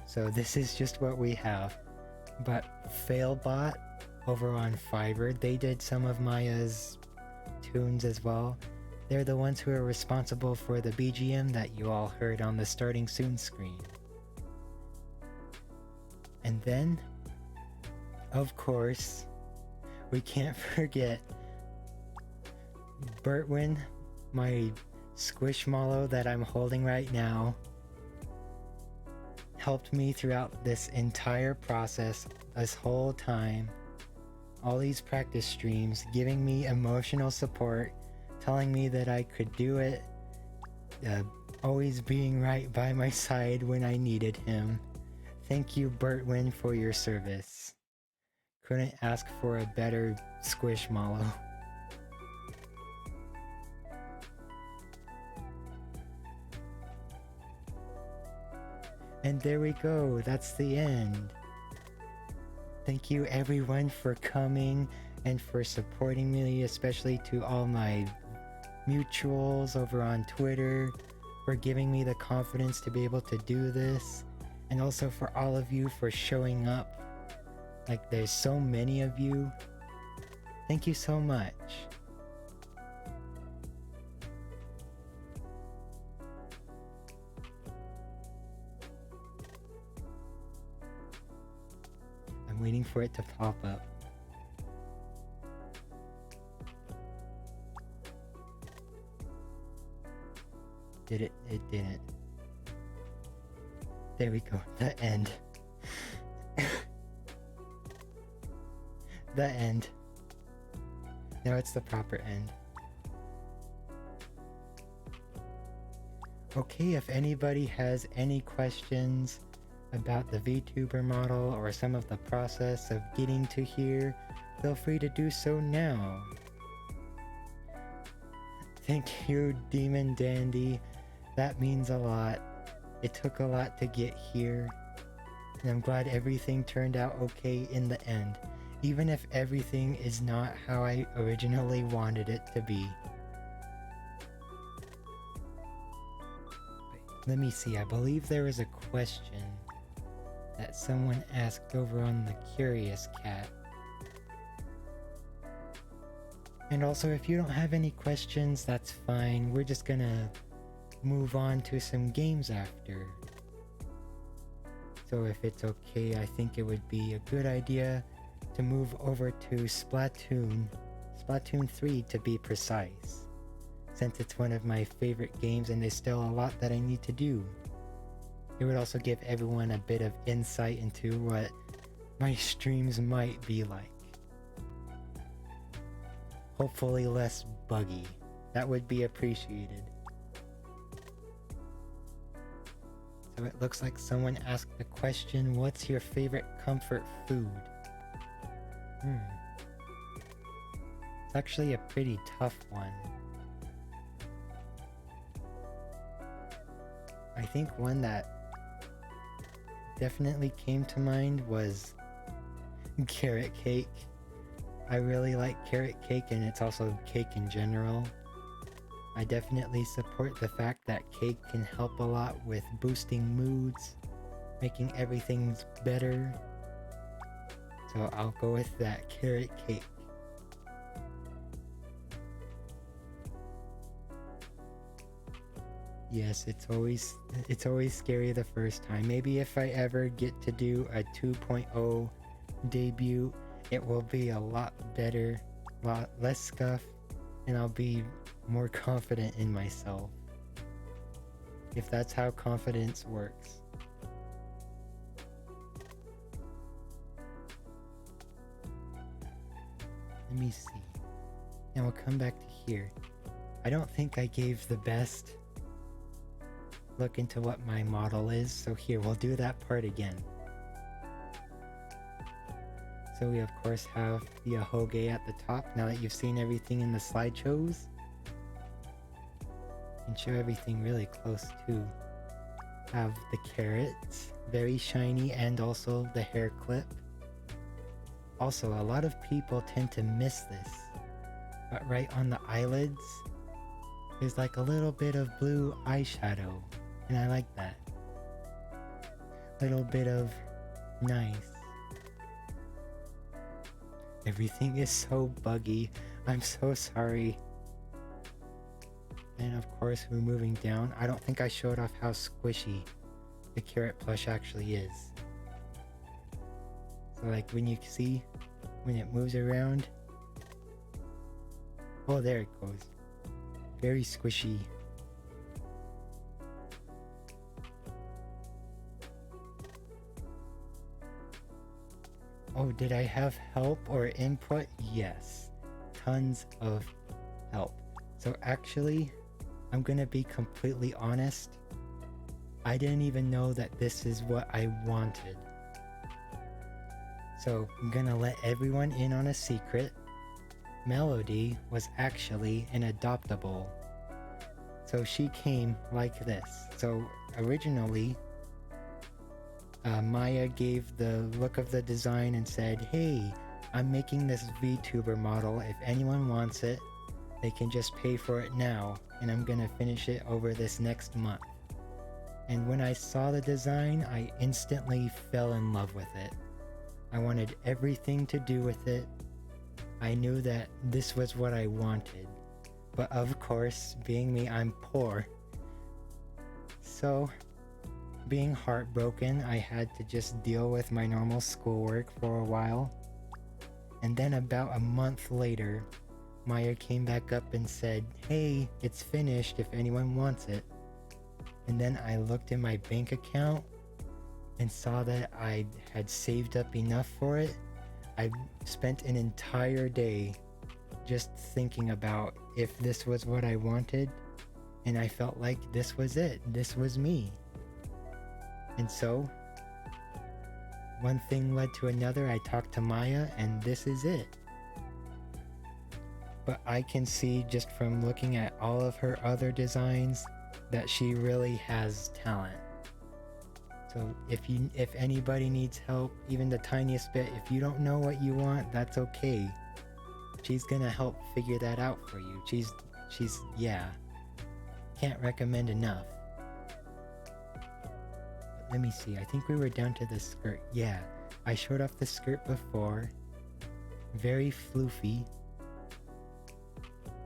So this is just what we have. But Failbot over on Fiverr, they did some of Maya's tunes as well. They're the ones who are responsible for the BGM that you all heard on the starting soon screen. And then, of course, we can't forget Bertwin, my Squishmallow that I'm holding right now, helped me throughout this entire process, this whole time. All these practice streams, giving me emotional support, telling me that I could do it, always being right by my side when I needed him. Thank you, Bertwin, for your service. Couldn't ask for a better Squishmallow. And there we go, that's the end. Thank you everyone for coming and for supporting me, especially to all my mutuals over on Twitter, for giving me the confidence to be able to do this, and also for all of you for showing up. Like, there's so many of you. Thank you so much. I'm waiting for it to pop up. Did it? It didn't. There we go. The end. The end. Now it's the proper end. Okay, if anybody has any questions about the VTuber model or some of the process of getting to here, feel free to do so now. Thank you, Demon Dandy. That means a lot. It took a lot to get here, and I'm glad everything turned out okay in the end, even if everything is not how I originally wanted it to be. Let me see, I believe there was a question that someone asked over on the Curious Cat. And also, if you don't have any questions, that's fine. We're just gonna move on to some games after. So if it's okay, I think it would be a good idea to move over to Splatoon 3 to be precise, since it's one of my favorite games and there's still a lot that I need to do. It would also give everyone a bit of insight into what my streams might be like. hopefully less buggy. That would be appreciated. So it looks like someone asked the question, what's your favorite comfort food? It's actually a pretty tough one. I think one that definitely came to mind was carrot cake. I really like carrot cake, and it's also cake in general. I definitely support the fact that cake can help a lot with boosting moods, making everything better. So I'll go with that carrot cake. Yes, it's always scary the first time. Maybe if I ever get to do a 2.0 debut, it will be a lot better, a lot less scuff, and I'll be more confident in myself. If that's how confidence works. Let me see. And we'll come back to here. I don't think I gave the best look into what my model is, so here, we'll do that part again. So we of course have the ahoge at the top, now that you've seen everything in the slideshows. And show everything really close too. Have the carrots, very shiny, and also the hair clip. Also, a lot of people tend to miss this, but right on the eyelids, there's like a little bit of blue eyeshadow, and I like that. Little bit of nice. Everything is so buggy, I'm so sorry. And of course we're moving down. I don't think I showed off how squishy the carrot plush actually is. So like when you see, when it moves around, oh there it goes. Very squishy. Oh, did I have help or input? Yes. Tons of help. So actually, I'm gonna be completely honest. I didn't even know that this is what I wanted. So I'm gonna let everyone in on a secret. Melody was actually an adoptable. So she came like this. So originally, Maya gave the look of the design and said, hey, I'm making this VTuber model. If anyone wants it, they can just pay for it now, and I'm gonna finish it over this next month. And when I saw the design, I instantly fell in love with it. I wanted everything to do with it. I knew that this was what I wanted. But of course, being me, I'm poor. So, being heartbroken, I had to just deal with my normal schoolwork for a while. And then about a month later, Maya came back up and said, hey, it's finished if anyone wants it. And then I looked in my bank account and saw that I had saved up enough for it. I spent an entire day just thinking about if this was what I wanted, and I felt like this was it. This was me. And so, one thing led to another. I talked to Maya, and this is it. But I can see just from looking at all of her other designs that she really has talent. So if anybody needs help, even the tiniest bit, if you don't know what you want, that's okay. She's gonna help figure that out for you. She's yeah. Can't recommend enough. But let me see, I think we were down to the skirt. Yeah, I showed off the skirt before. Very floofy.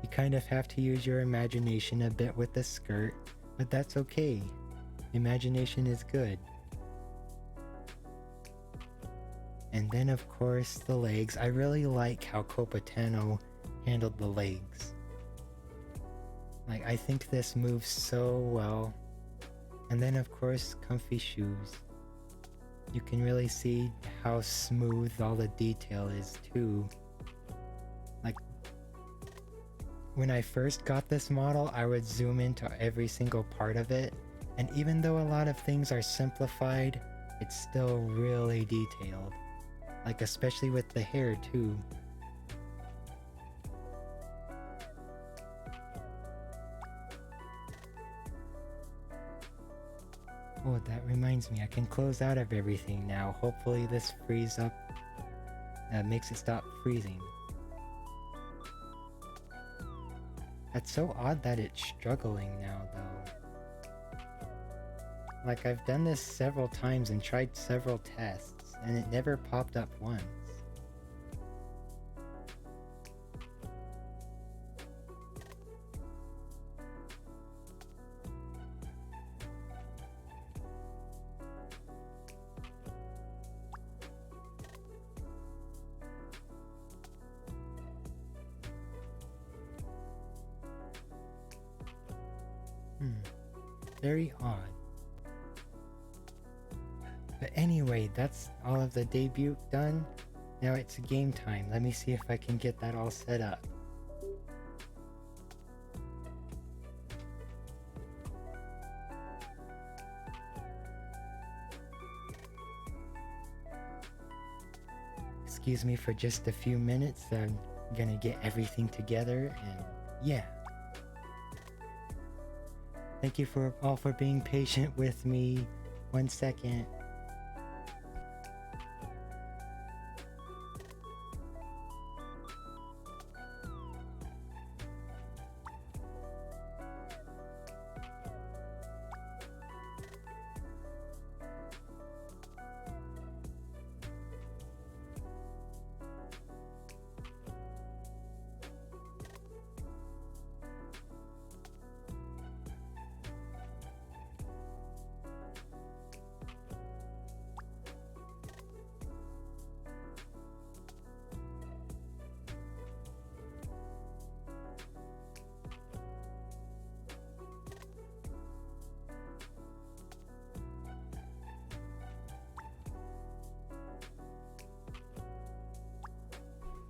You kind of have to use your imagination a bit with the skirt, but that's okay. Imagination is good. And then of course the legs. I really like how Copatano handled the legs. Like, I think this moves so well. And then of course comfy shoes. You can really see how smooth all the detail is too. Like, when I first got this model, I would zoom into every single part of it, and even though a lot of things are simplified, it's still really detailed. Like especially with the hair too. Oh, that reminds me, I can close out of everything now. Hopefully this frees up, makes it stop freezing. That's so odd that it's struggling now, though. Like, I've done this several times and tried several tests, and it never popped up once. Very odd. But anyway, that's all of the debut done. Now it's game time. Let me see if I can get that all set up. Excuse me for just a few minutes. I'm gonna get everything together and yeah. Thank you all for being patient with me. 1 second.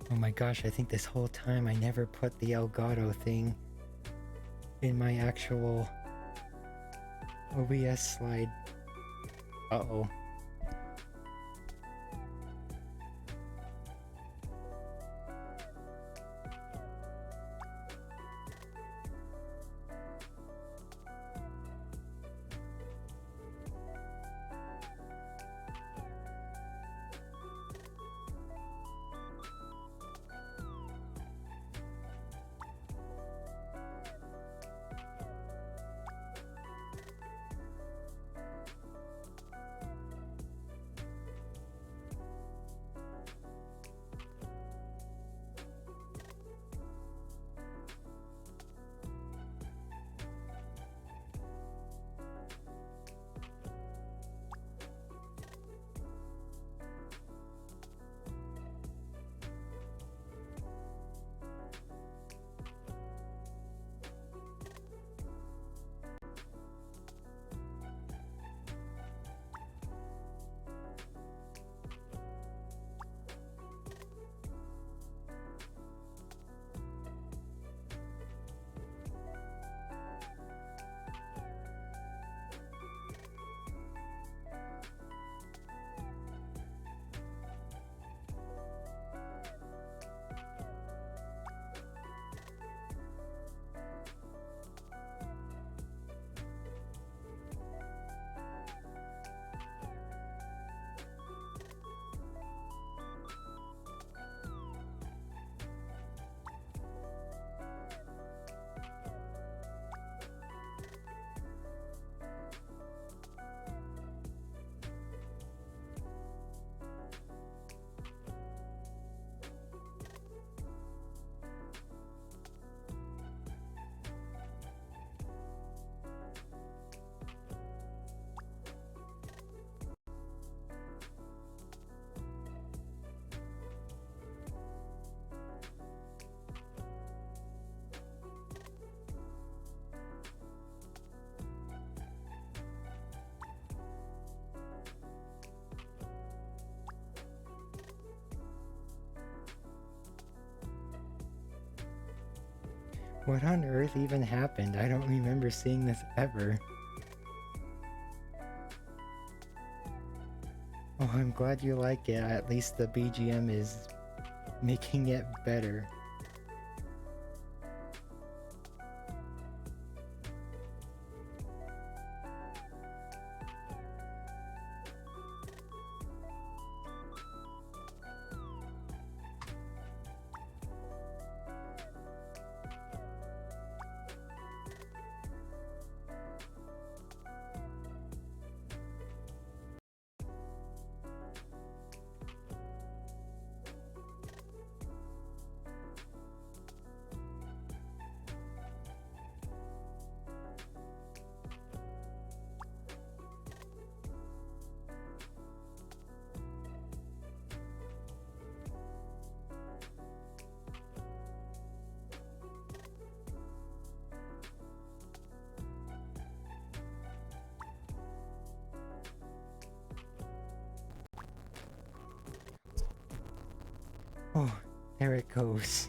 Oh my gosh, I think this whole time I never put the Elgato thing in my actual OBS slide. Uh-oh. What on earth even happened? I don't remember seeing this ever. Oh, I'm glad you like it. At least the BGM is making it better. Oh, there it goes.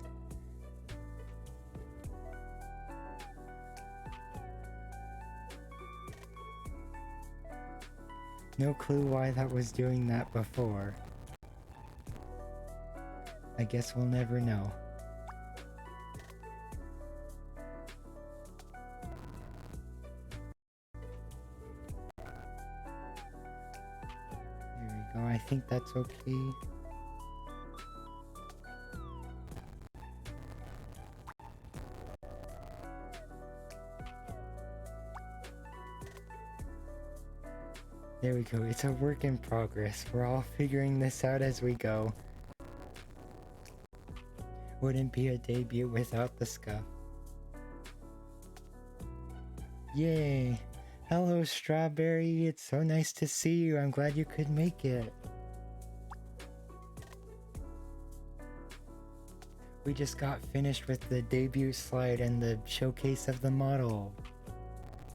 No clue why that was doing that before. I guess we'll never know. There we go, I think that's okay. There we go, it's a work in progress. We're all figuring this out as we go. Wouldn't be a debut without the scuff. Yay! Hello, Strawberry, it's so nice to see you. I'm glad you could make it. We just got finished with the debut slide and the showcase of the model.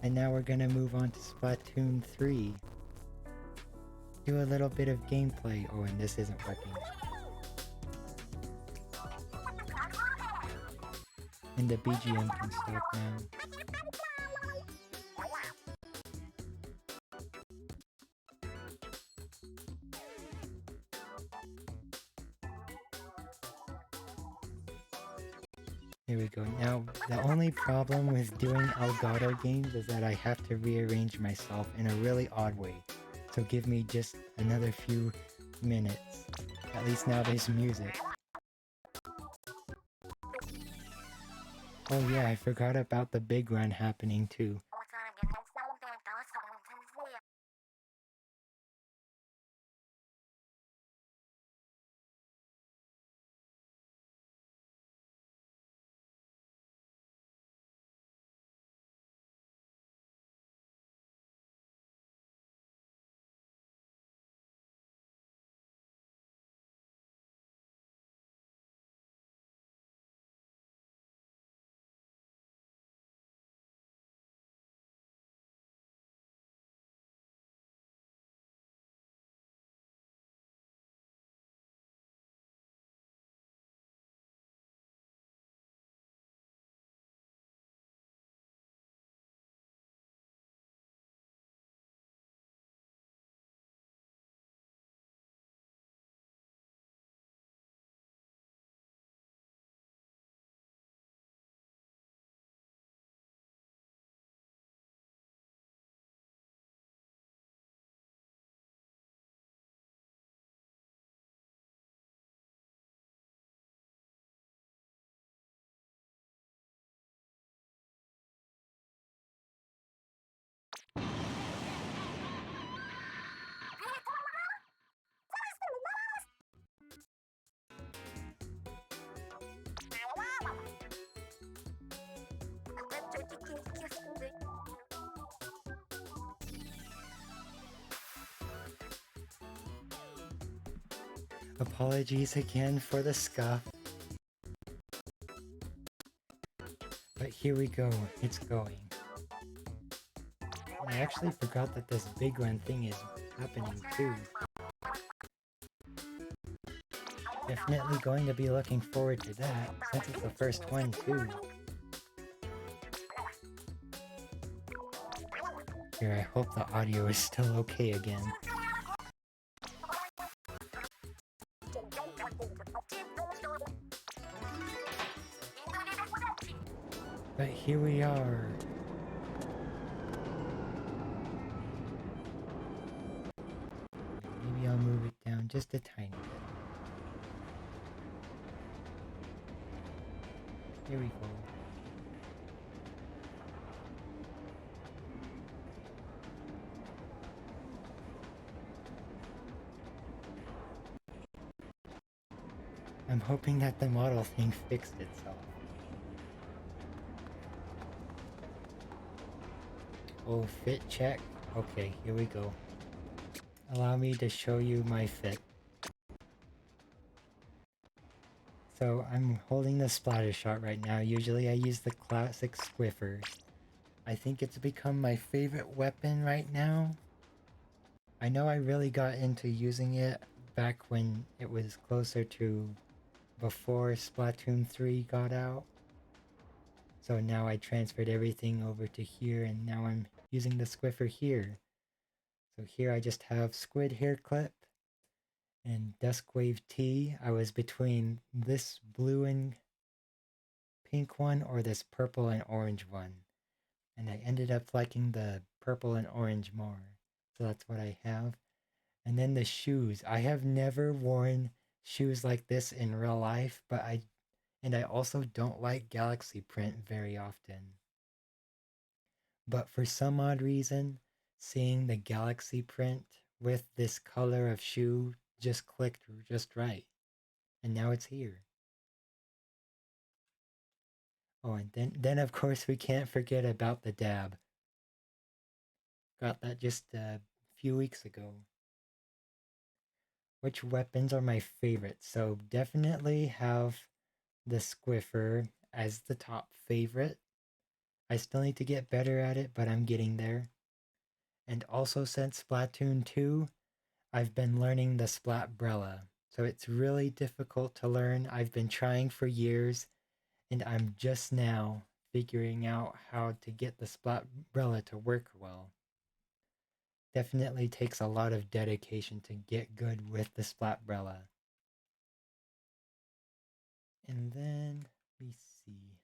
And now we're gonna move on to Splatoon 3. Do a little bit of gameplay. Oh, and this isn't working. And the BGM can stop now. There we go. Now, the only problem with doing Elgato games is that I have to rearrange myself in a really odd way. So give me just another few minutes. At least now there's music. Oh yeah, I forgot about the big run happening too. Apologies again for the scuff. But here we go, it's going. I actually forgot that this big run thing is happening too. Definitely going to be looking forward to that, since it's the first one too. Here, I hope the audio is still okay again. But here we are. Maybe I'll move it down just a tiny bit. Here we go. I'm hoping that the model thing fixed itself. Oh, fit check. Okay, here we go. Allow me to show you my fit. So I'm holding the splatter shot right now. Usually I use the classic squiffer. I think it's become my favorite weapon right now. I know I really got into using it back when it was closer to before Splatoon 3 got out. So now I transferred everything over to here and now I'm using the squiffer here. So here I just have Squid Hair Clip and Duskwave T. I was between this blue and pink one or this purple and orange one. And I ended up liking the purple and orange more. So that's what I have. And then the shoes. I have never worn shoes like this in real life, but I also don't like galaxy print very often. But for some odd reason, seeing the galaxy print with this color of shoe just clicked just right. And now it's here. Oh, and then of course we can't forget about the dab. Got that just a few weeks ago. Which weapons are my favorites? So definitely have the squiffer as the top favorite. I still need to get better at it, but I'm getting there. And also since Splatoon 2, I've been learning the Splatbrella. So it's really difficult to learn. I've been trying for years, and I'm just now figuring out how to get the Splatbrella to work well. Definitely takes a lot of dedication to get good with the Splatbrella. And then, let me see.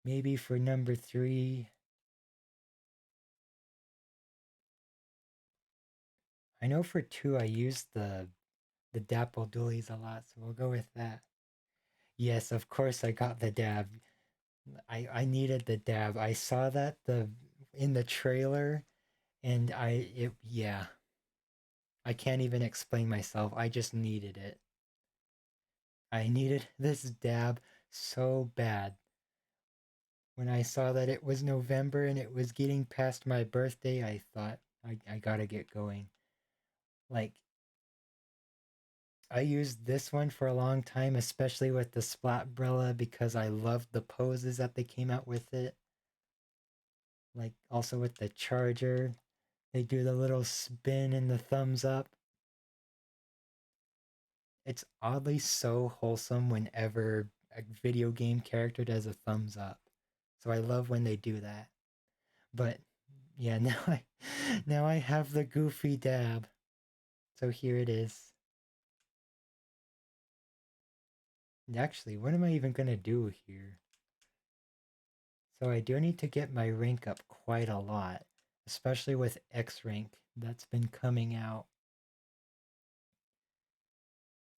Maybe for number 3, I know for 2 I used the Dapple Doolies a lot, so we'll go with that. Yes, of course I got the dab. I needed the dab. I saw that in the trailer and yeah. I can't even explain myself. I just needed it. I needed this dab so bad. When I saw that it was November and it was getting past my birthday, I thought I gotta get going. Like, I used this one for a long time, especially with the Splatbrella, because I loved the poses that they came out with it. Like, also with the charger, they do the little spin and the thumbs up. It's oddly so wholesome whenever a video game character does a thumbs up. So I love when they do that. But yeah, now I have the goofy dab. So here it is. And actually, what am I even gonna do here? So I do need to get my rank up quite a lot, especially with X rank that's been coming out.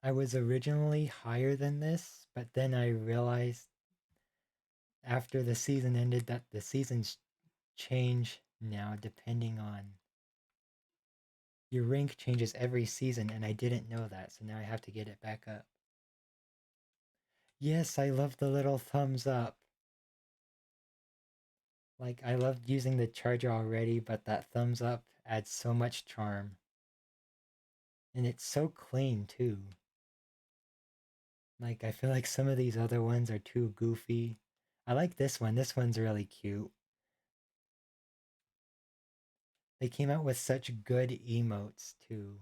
I was originally higher than this, but then I realized after the season ended that the seasons change now depending on your rank changes every season, and I didn't know that, so now I have to get it back up. Yes, I love the little thumbs up. Like, I loved using the charger already, but that thumbs up adds so much charm. And it's so clean, too. Like, I feel like some of these other ones are too goofy. I like this one. This one's really cute. They came out with such good emotes, too.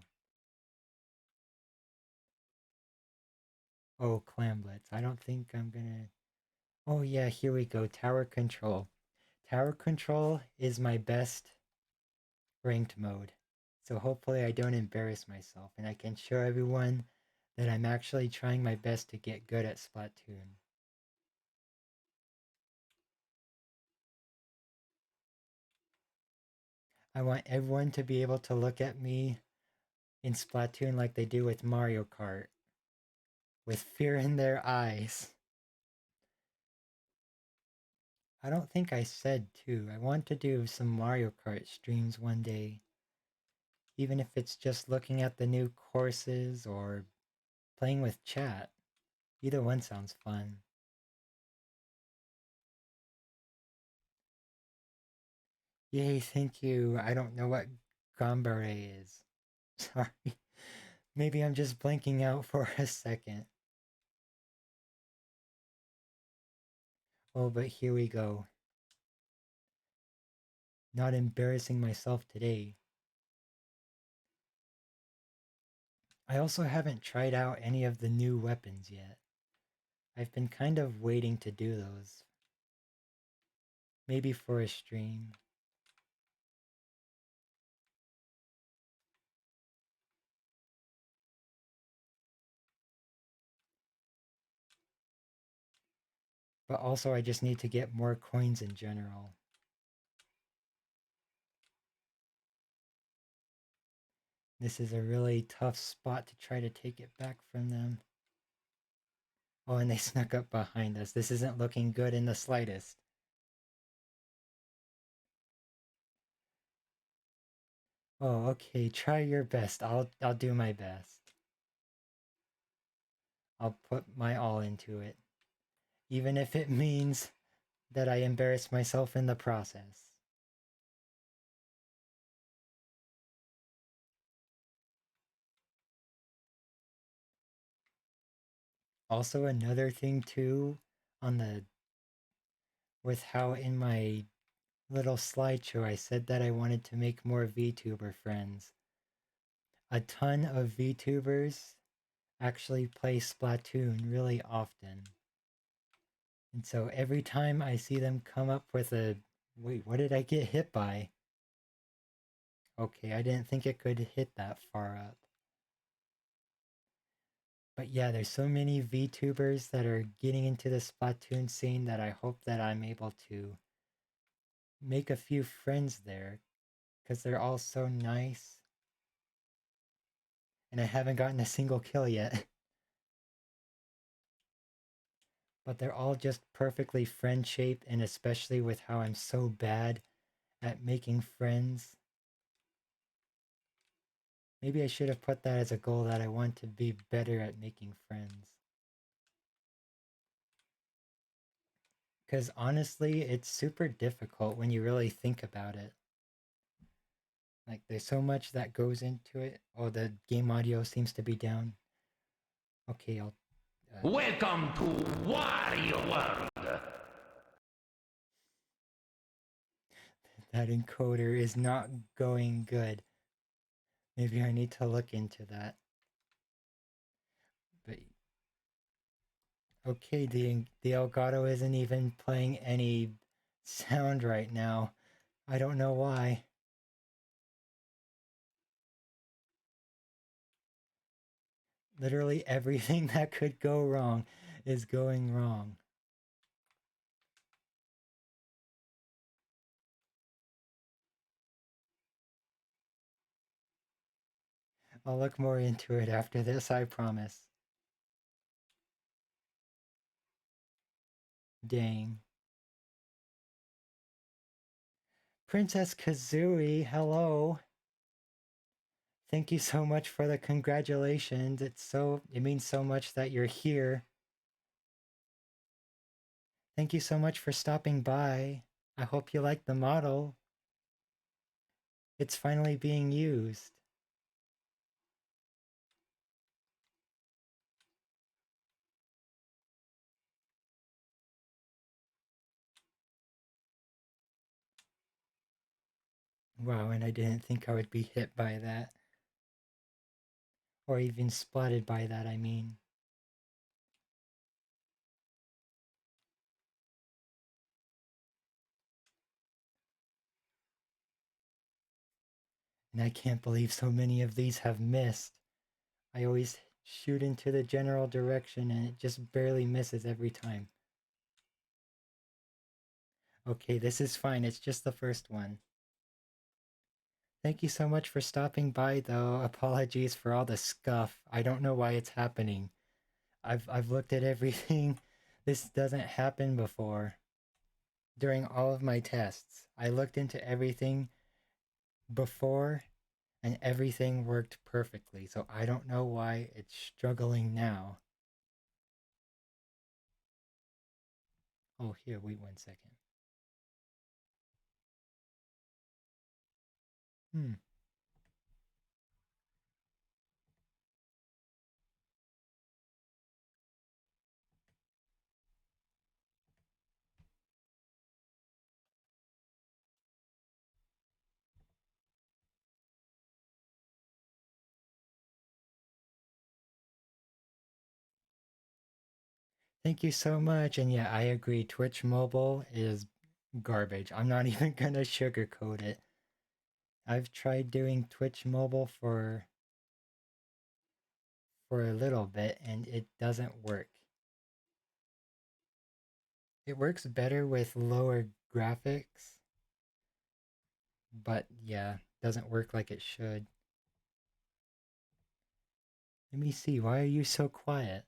Oh, Clamblets. I don't think I'm gonna... Oh, yeah, here we go. Tower control. Tower control is my best ranked mode. So hopefully I don't embarrass myself and I can show everyone that I'm actually trying my best to get good at Splatoon. I want everyone to be able to look at me in Splatoon like they do with Mario Kart, with fear in their eyes. I don't think I said too. I want to do some Mario Kart streams one day. Even if it's just looking at the new courses or playing with chat. Either one sounds fun. Yay, thank you. I don't know what Gambare is. Sorry. Maybe I'm just blanking out for a second. Oh, but here we go. Not embarrassing myself today. I also haven't tried out any of the new weapons yet. I've been kind of waiting to do those. Maybe for a stream. But also I just need to get more coins in general. This is a really tough spot to try to take it back from them. Oh, and they snuck up behind us. This isn't looking good in the slightest. Oh, okay. Try your best. I'll do my best. I'll put my all into it. Even if it means that I embarrass myself in the process. Also, another thing too, on the with how in my little slideshow I said that I wanted to make more VTuber friends. A ton of VTubers actually play Splatoon really often. And so every time I see them come up with a, wait, what did I get hit by? Okay, I didn't think it could hit that far up. But yeah, there's so many VTubers that are getting into the Splatoon scene that I hope that I'm able to make a few friends there because they're all so nice. And I haven't gotten a single kill yet. But they're all just perfectly friend shaped, and especially with how I'm so bad at making friends. Maybe I should have put that as a goal that I want to be better at making friends. Because honestly, it's super difficult when you really think about it. Like, there's so much that goes into it. Oh, the game audio seems to be down. Okay, I'll. Welcome to Wario World! That encoder is not going good. Maybe I need to look into that. But okay, the Elgato isn't even playing any sound right now. I don't know why. Literally everything that could go wrong is going wrong. I'll look more into it after this, I promise. Dang. Princess Kazooie, hello. Thank you so much for the congratulations. It means so much that you're here. Thank you so much for stopping by. I hope you like the model. It's finally being used. Wow, and I didn't think I would be hit by that. Or even splatted by that, I mean. And I can't believe so many of these have missed. I always shoot into the general direction and it just barely misses every time. Okay, this is fine. It's just the first one. Thank you so much for stopping by though. Apologies for all the scuff. I don't know why it's happening. I've looked at everything. This doesn't happen before. During all of my tests, I looked into everything before and everything worked perfectly. So I don't know why it's struggling now. Oh, here, wait 1 second. Hmm. Thank you so much. And yeah, I agree. Twitch Mobile is garbage. I'm not even gonna sugarcoat it. I've tried doing Twitch Mobile for a little bit and it doesn't work. It works better with lower graphics, but yeah, doesn't work like it should. Let me see, why are you so quiet?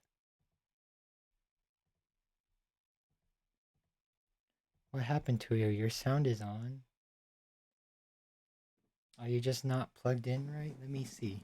What happened to you? Your sound is on. Are you just not plugged in right? Let me see.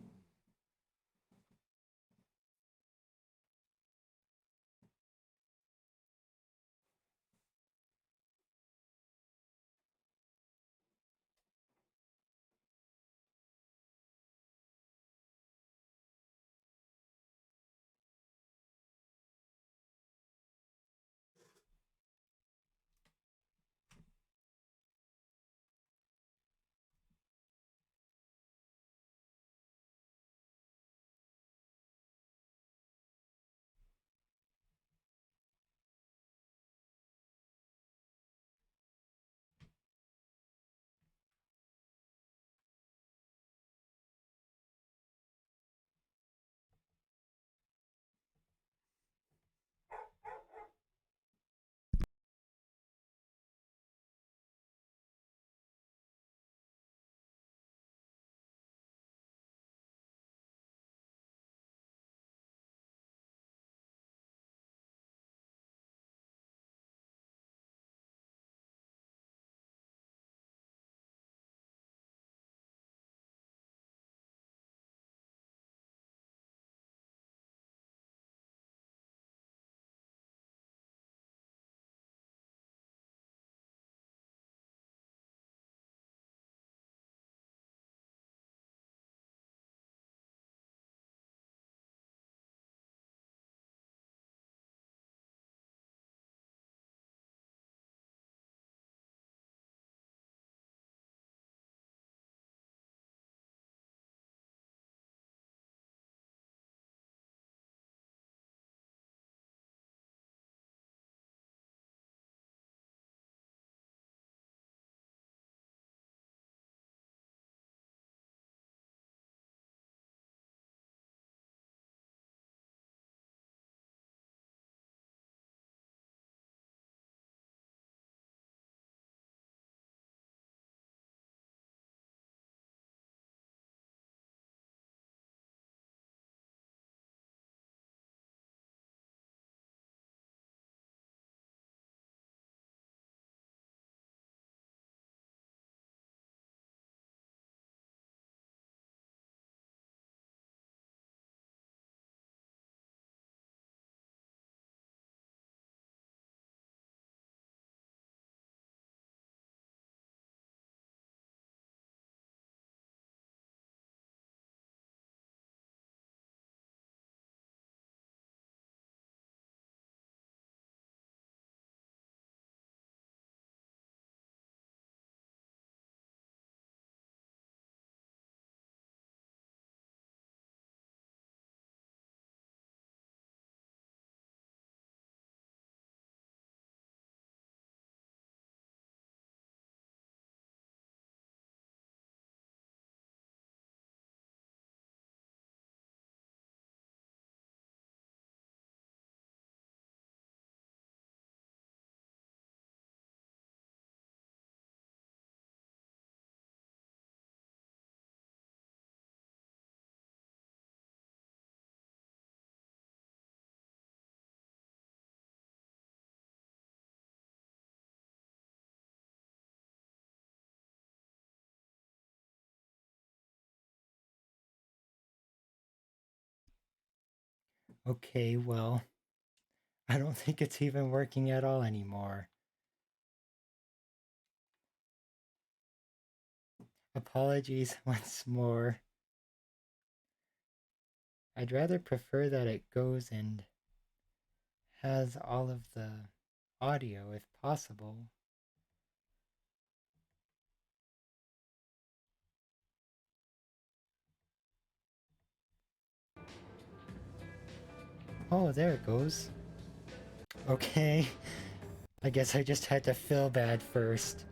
Okay, well, I don't think it's even working at all anymore. Apologies once more. I'd rather prefer that it goes and has all of the audio if possible. Oh, there it goes. Okay, I guess I just had to feel bad first.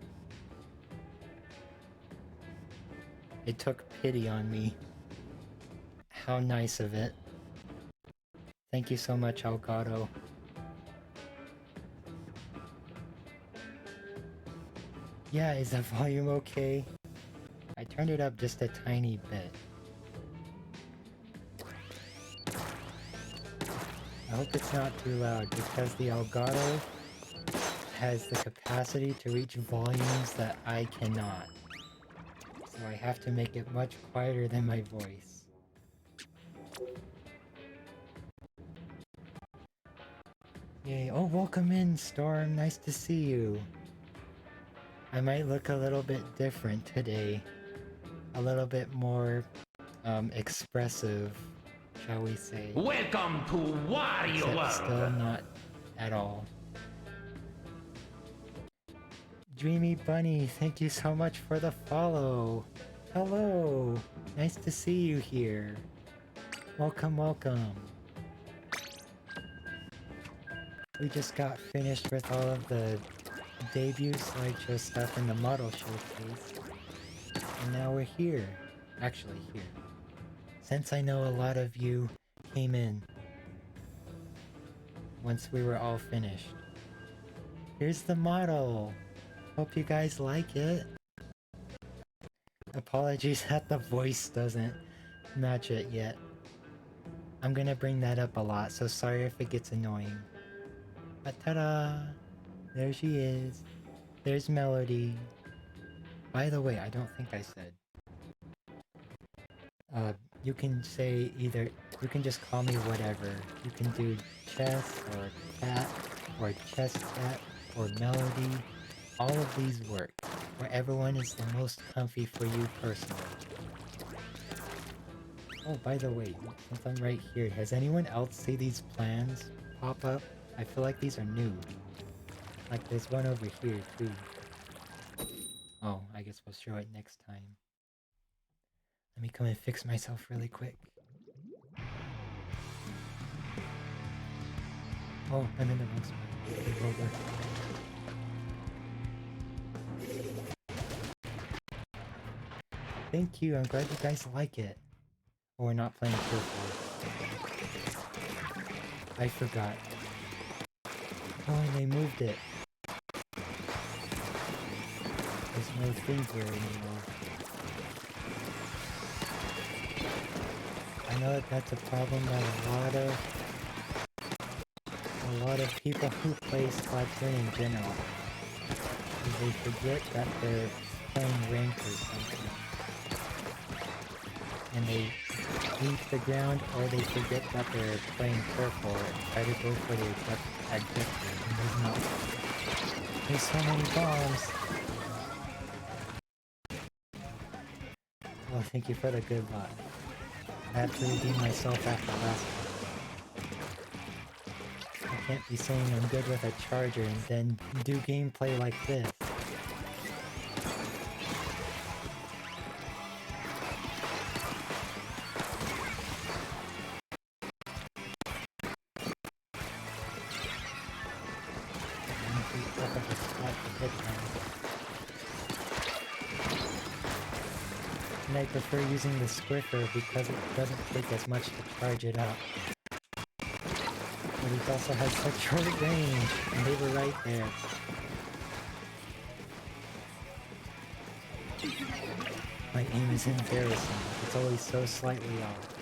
It took pity on me. How nice of it. Thank you so much, Elgato. Yeah, is the volume okay? I turned it up just a tiny bit. I hope it's not too loud because the Elgato has the capacity to reach volumes that I cannot. So I have to make it much quieter than my voice. Yay, oh welcome in Storm, nice to see you. I might look a little bit different today. A little bit more expressive, shall we say. Welcome to Wario Except still World. not at all. Dreamy Bunny, thank you so much for the follow. Hello, nice to see you here. Welcome, welcome. We just got finished with all of the debut slideshow stuff in the model showcase. And now we're here. Actually here. Since I know a lot of you came in once we were all finished. Here's the model. Hope you guys like it. Apologies that the voice doesn't match it yet. I'm gonna bring that up a lot, so sorry if it gets annoying. But ta-da! There she is. There's Melody. By the way, I don't think I said. You can say either, you can just call me whatever. You can do Chess, or Cat, or Chess Cat, or Melody. All of these work. Wherever one is the most comfy for you personally. Oh, by the way, since I'm right here, has anyone else see these plans pop up? I feel like these are new. Like there's one over here too. Oh, I guess we'll show it next time. Let me come and fix myself really quick. Oh, I'm in the wrong spot. Take over. Thank you, I'm glad you guys like it. Oh, we're not playing Purple. I forgot. Oh, and they moved it. There's no freezer anymore. I know that that's a problem that a lot of people who play Splatoon in general. They forget that they're playing rank or something. And they leave the ground, or they forget that they're playing purple and try to go for the objective, and there's so many bombs! Oh, thank you for the good luck. I have to redeem myself after last one. I can't be saying I'm good with a charger and then do gameplay like this. And I prefer using the Squiffer because it doesn't take as much to charge it up. But it also has such short range, and they were right there. My aim is embarrassing, it's always so slightly off.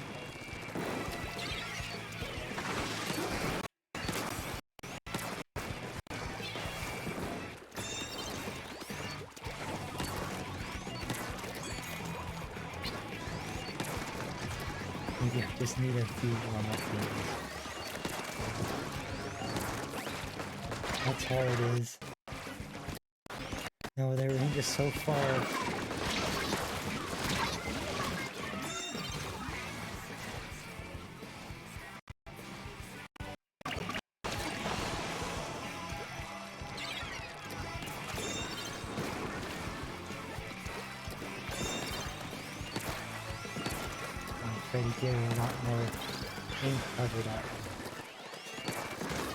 Maybe I just need a few warm-up games. That's how it is. No, their range is so far. Try to get a lot more ink covered up.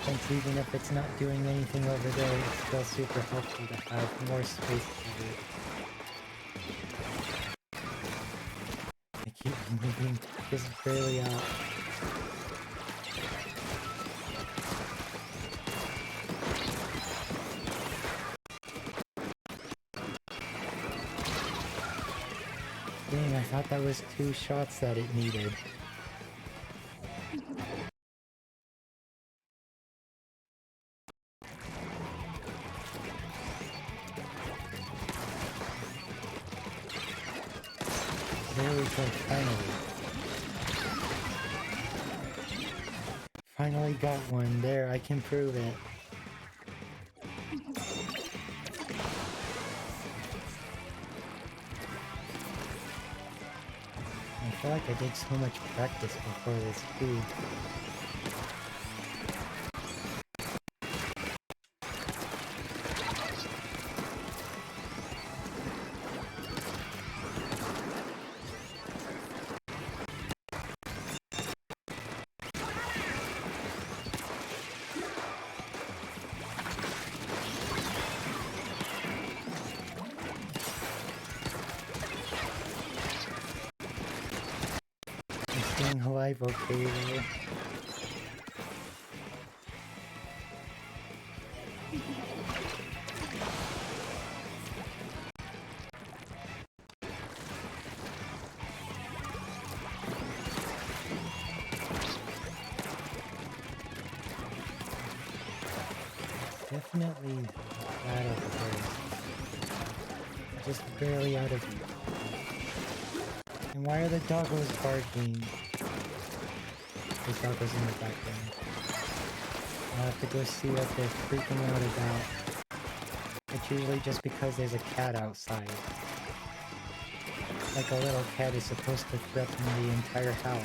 Since even if it's not doing anything over there, it's still super helpful to have more space covered. I keep moving just barely out. Dang, I thought that was 2 shots that it needed. There we go, finally. Finally got one. There, I can prove it. I feel like I did so much practice before this too. Staying alive okay though. Definitely flat over there. Just barely out of view. And why are the doggos barking? There's doggos in the background. I'll have to go see what they're freaking out about. It's usually just because there's a cat outside. Like a little cat is supposed to threaten the entire house.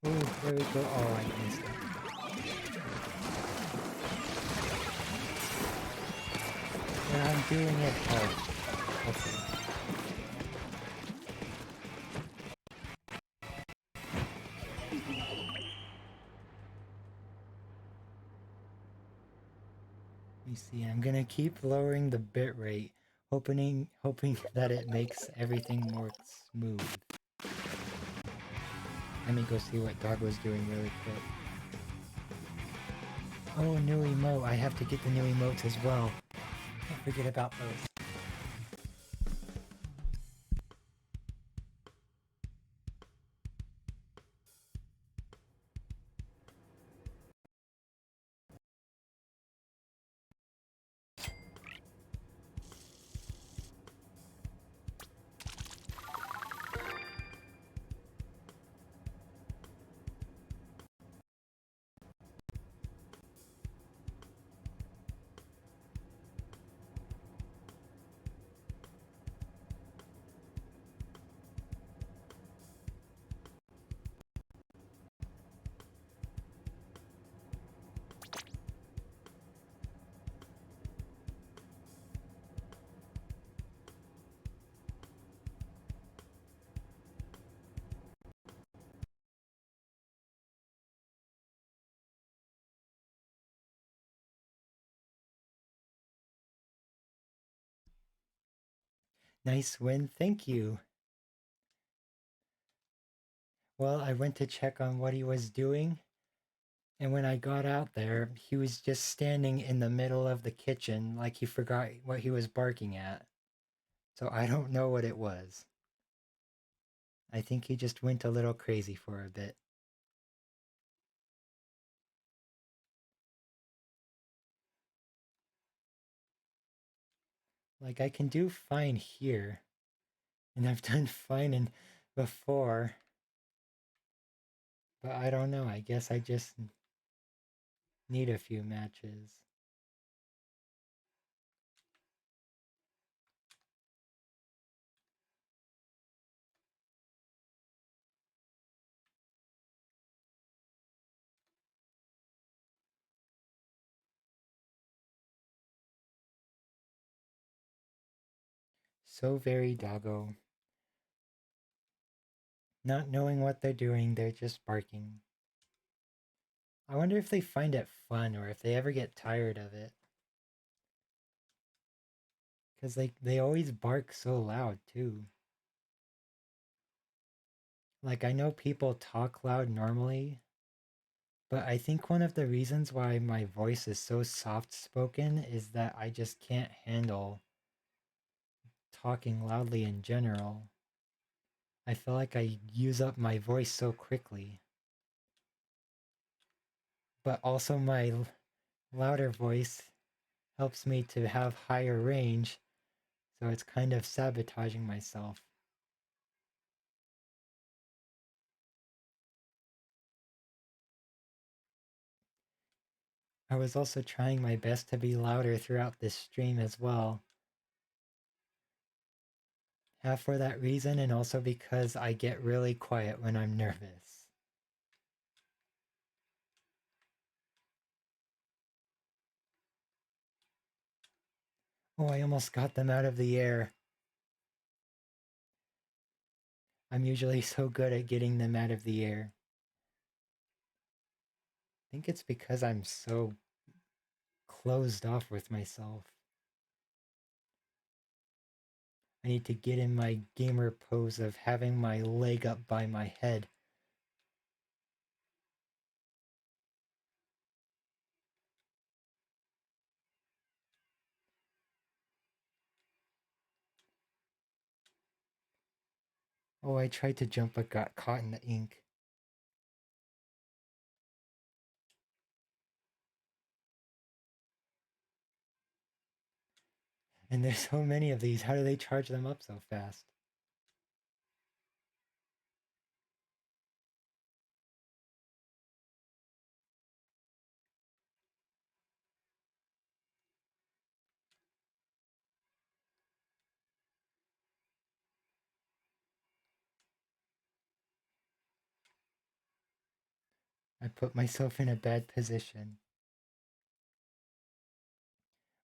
Ooh, there we go. Oh, I missed it. Yeah, I'm doing it. Oh, okay. Let me see. I'm gonna keep lowering the bitrate, hoping that it makes everything more smooth. Let me go see what Dog was doing really quick. Oh, new emote. I have to get the new emotes as well. Don't forget about those. Nice win, thank you. Well, I went to check on what he was doing, and when I got out there, he was just standing in the middle of the kitchen like he forgot what he was barking at. So I don't know what it was. I think he just went a little crazy for a bit. Like I can do fine here, and I've done fine in before, but I don't know. I guess I just need a few matches. So very doggo. Not knowing what they're doing, they're just barking. I wonder if they find it fun or if they ever get tired of it. Because they always bark so loud too. Like I know people talk loud normally, but I think one of the reasons why my voice is so soft spoken is that I just can't handle talking loudly in general. I feel like I use up my voice so quickly. But also my louder voice helps me to have higher range, so it's kind of sabotaging myself. I was also trying my best to be louder throughout this stream as well. Half for that reason and also because I get really quiet when I'm nervous. Oh, I almost got them out of the air. I'm usually so good at getting them out of the air. I think it's because I'm so closed off with myself. I need to get in my gamer pose of having my leg up by my head. Oh, I tried to jump but got caught in the ink. And there's so many of these. How do they charge them up so fast? I put myself in a bad position.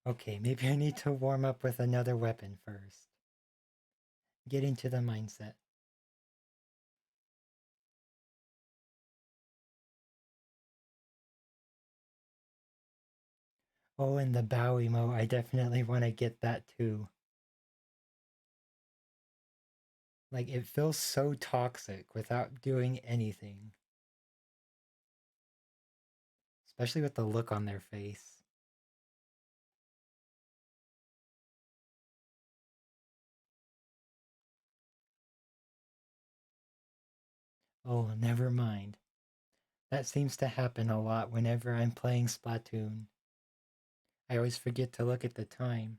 Okay, maybe I need to warm up with another weapon first. Get into the mindset. Oh, and the bow emo, I definitely want to get that too. Like, it feels so toxic without doing anything. Especially with the look on their face. Oh, never mind. That seems to happen a lot whenever I'm playing Splatoon. I always forget to look at the time.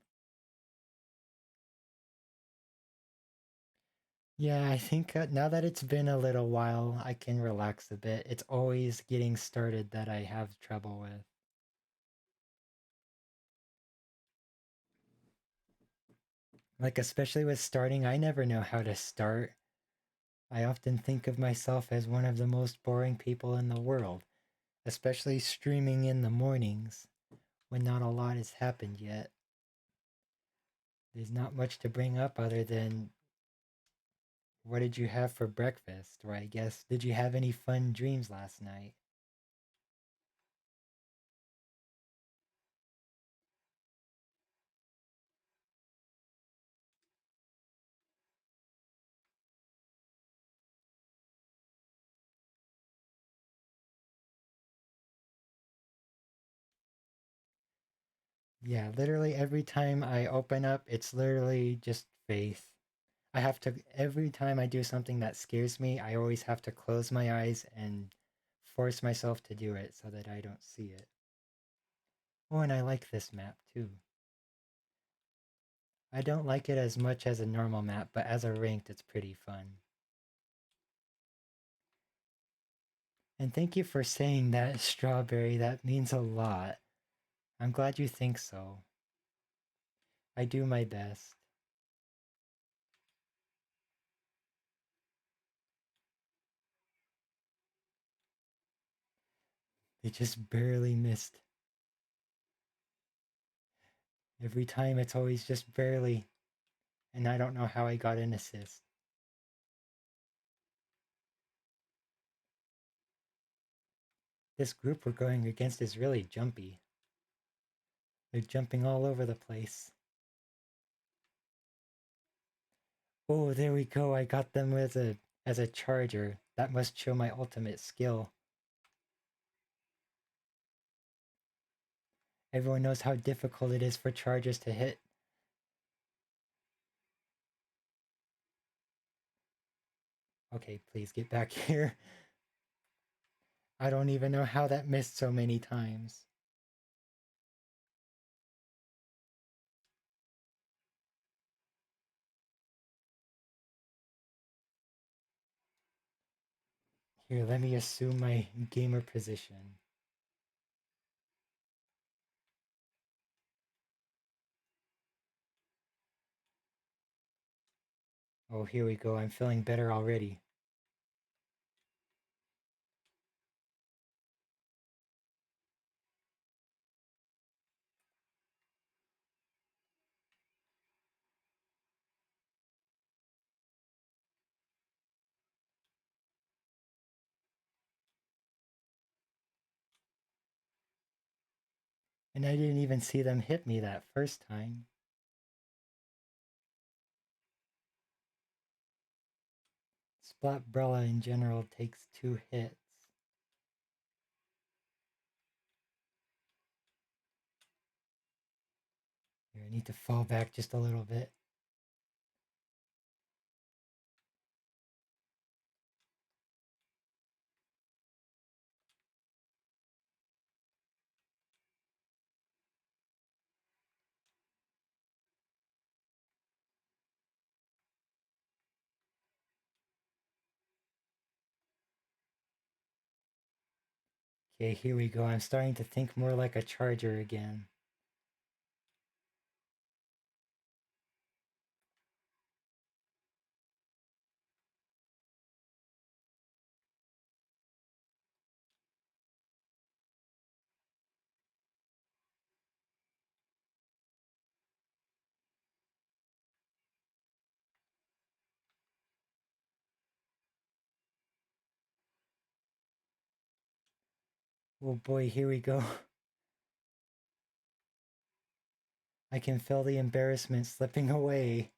Yeah, I think now that it's been a little while, I can relax a bit. It's always getting started that I have trouble with. Like, especially with starting, I never know how to start. I often think of myself as one of the most boring people in the world, especially streaming in the mornings when not a lot has happened yet. There's not much to bring up other than what did you have for breakfast? Or I guess, did you have any fun dreams last night? Yeah, literally every time I open up, it's literally just faith. I have to, every time I do something that scares me, I always have to close my eyes and force myself to do it so that I don't see it. Oh, and I like this map too. I don't like it as much as a normal map, but as a ranked, it's pretty fun. And thank you for saying that, Strawberry. That means a lot. I'm glad you think so. I do my best. They just barely missed. Every time it's always just barely. And I don't know how I got an assist. This group we're going against is really jumpy. They're jumping all over the place. Oh, there we go. I got them as a charger. That must show my ultimate skill. Everyone knows how difficult it is for chargers to hit. Okay, please get back here. I don't even know how that missed so many times. Here, let me assume my gamer position. Oh, here we go. I'm feeling better already. And I didn't even see them hit me that first time. Splatbrella in general takes 2 hits. Here, I need to fall back just a little bit. Okay, here we go. I'm starting to think more like a charger again. Oh boy, here we go. I can feel the embarrassment slipping away.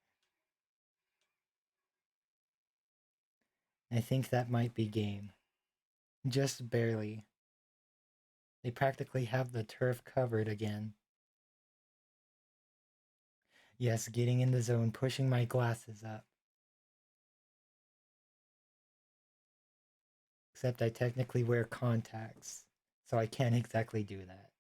I think that might be game. Just barely. They practically have the turf covered again. Yes, getting in the zone, pushing my glasses up. Except I technically wear contacts, so I can't exactly do that.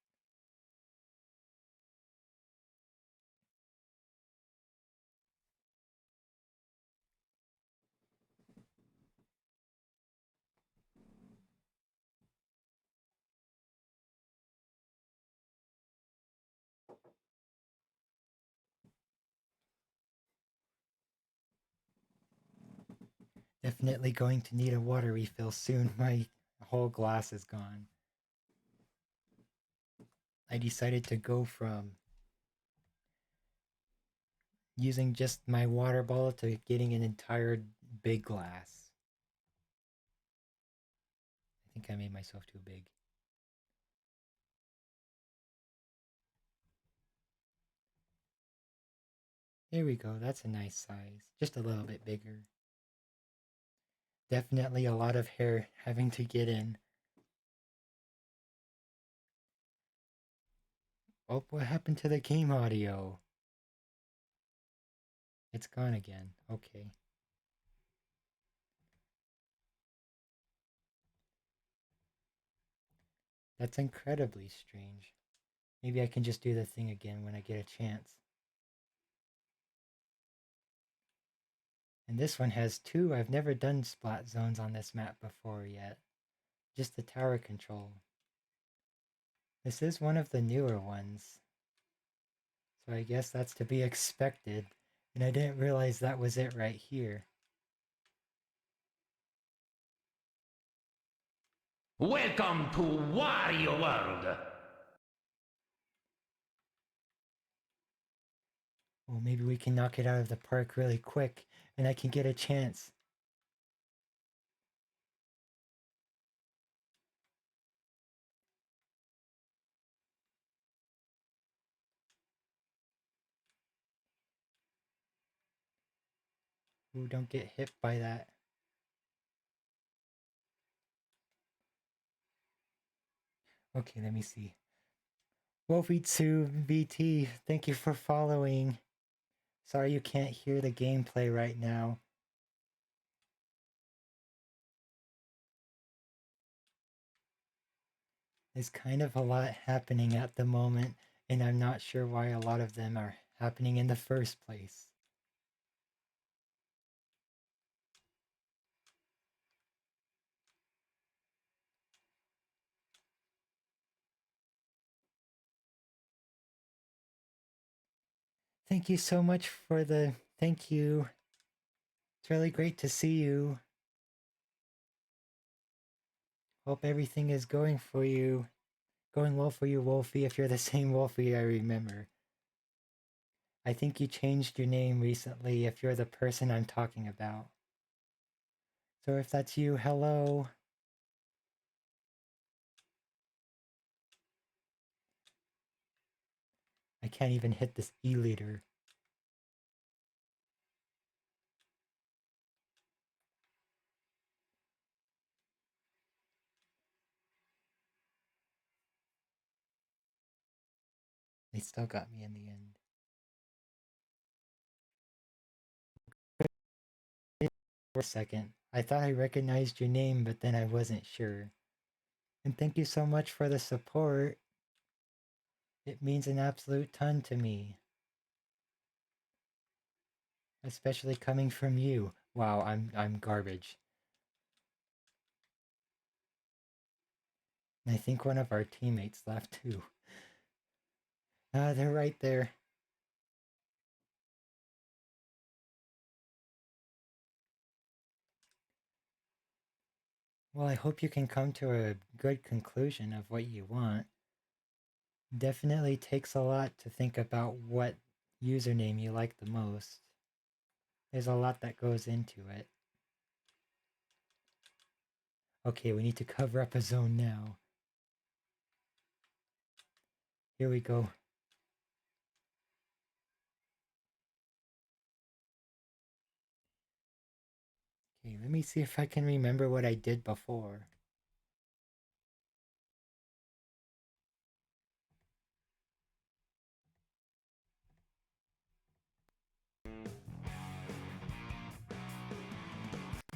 Definitely going to need a water refill soon. My whole glass is gone. I decided to go from using just my water bottle to getting an entire big glass. I think I made myself too big. Here we go. That's a nice size. Just a little bit bigger. Definitely a lot of hair having to get in. Oh, what happened to the game audio? It's gone again. Okay. That's incredibly strange. Maybe I can just do the thing again when I get a chance. And this one has two. I've never done splat zones on this map before yet. Just the tower control. This is one of the newer ones. So I guess that's to be expected. And I didn't realize that was it right here. Welcome to Wario World. Well, maybe we can knock it out of the park really quick and I can get a chance. Ooh, don't get hit by that. Okay, let me see. Wolfie2 VT, thank you for following. Sorry you can't hear the gameplay right now. There's kind of a lot happening at the moment, and I'm not sure why a lot of them are happening in the first place. Thank you so much for the thank you. It's really great to see you. Hope everything is going well for you, Wolfie, if you're the same Wolfie I remember. I think you changed your name recently if you're the person I'm talking about. So if that's you, hello. I can't even hit this E-liter. They still got me in the end. For a second, I thought I recognized your name, but then I wasn't sure. And thank you so much for the support. It means an absolute ton to me. Especially coming from you. Wow, I'm garbage. And I think one of our teammates left too. Ah, they're right there. Well, I hope you can come to a good conclusion of what you want. Definitely takes a lot to think about what username you like the most. There's a lot that goes into it. Okay, we need to cover up a zone now. Here we go. Okay, let me see if I can remember what I did before.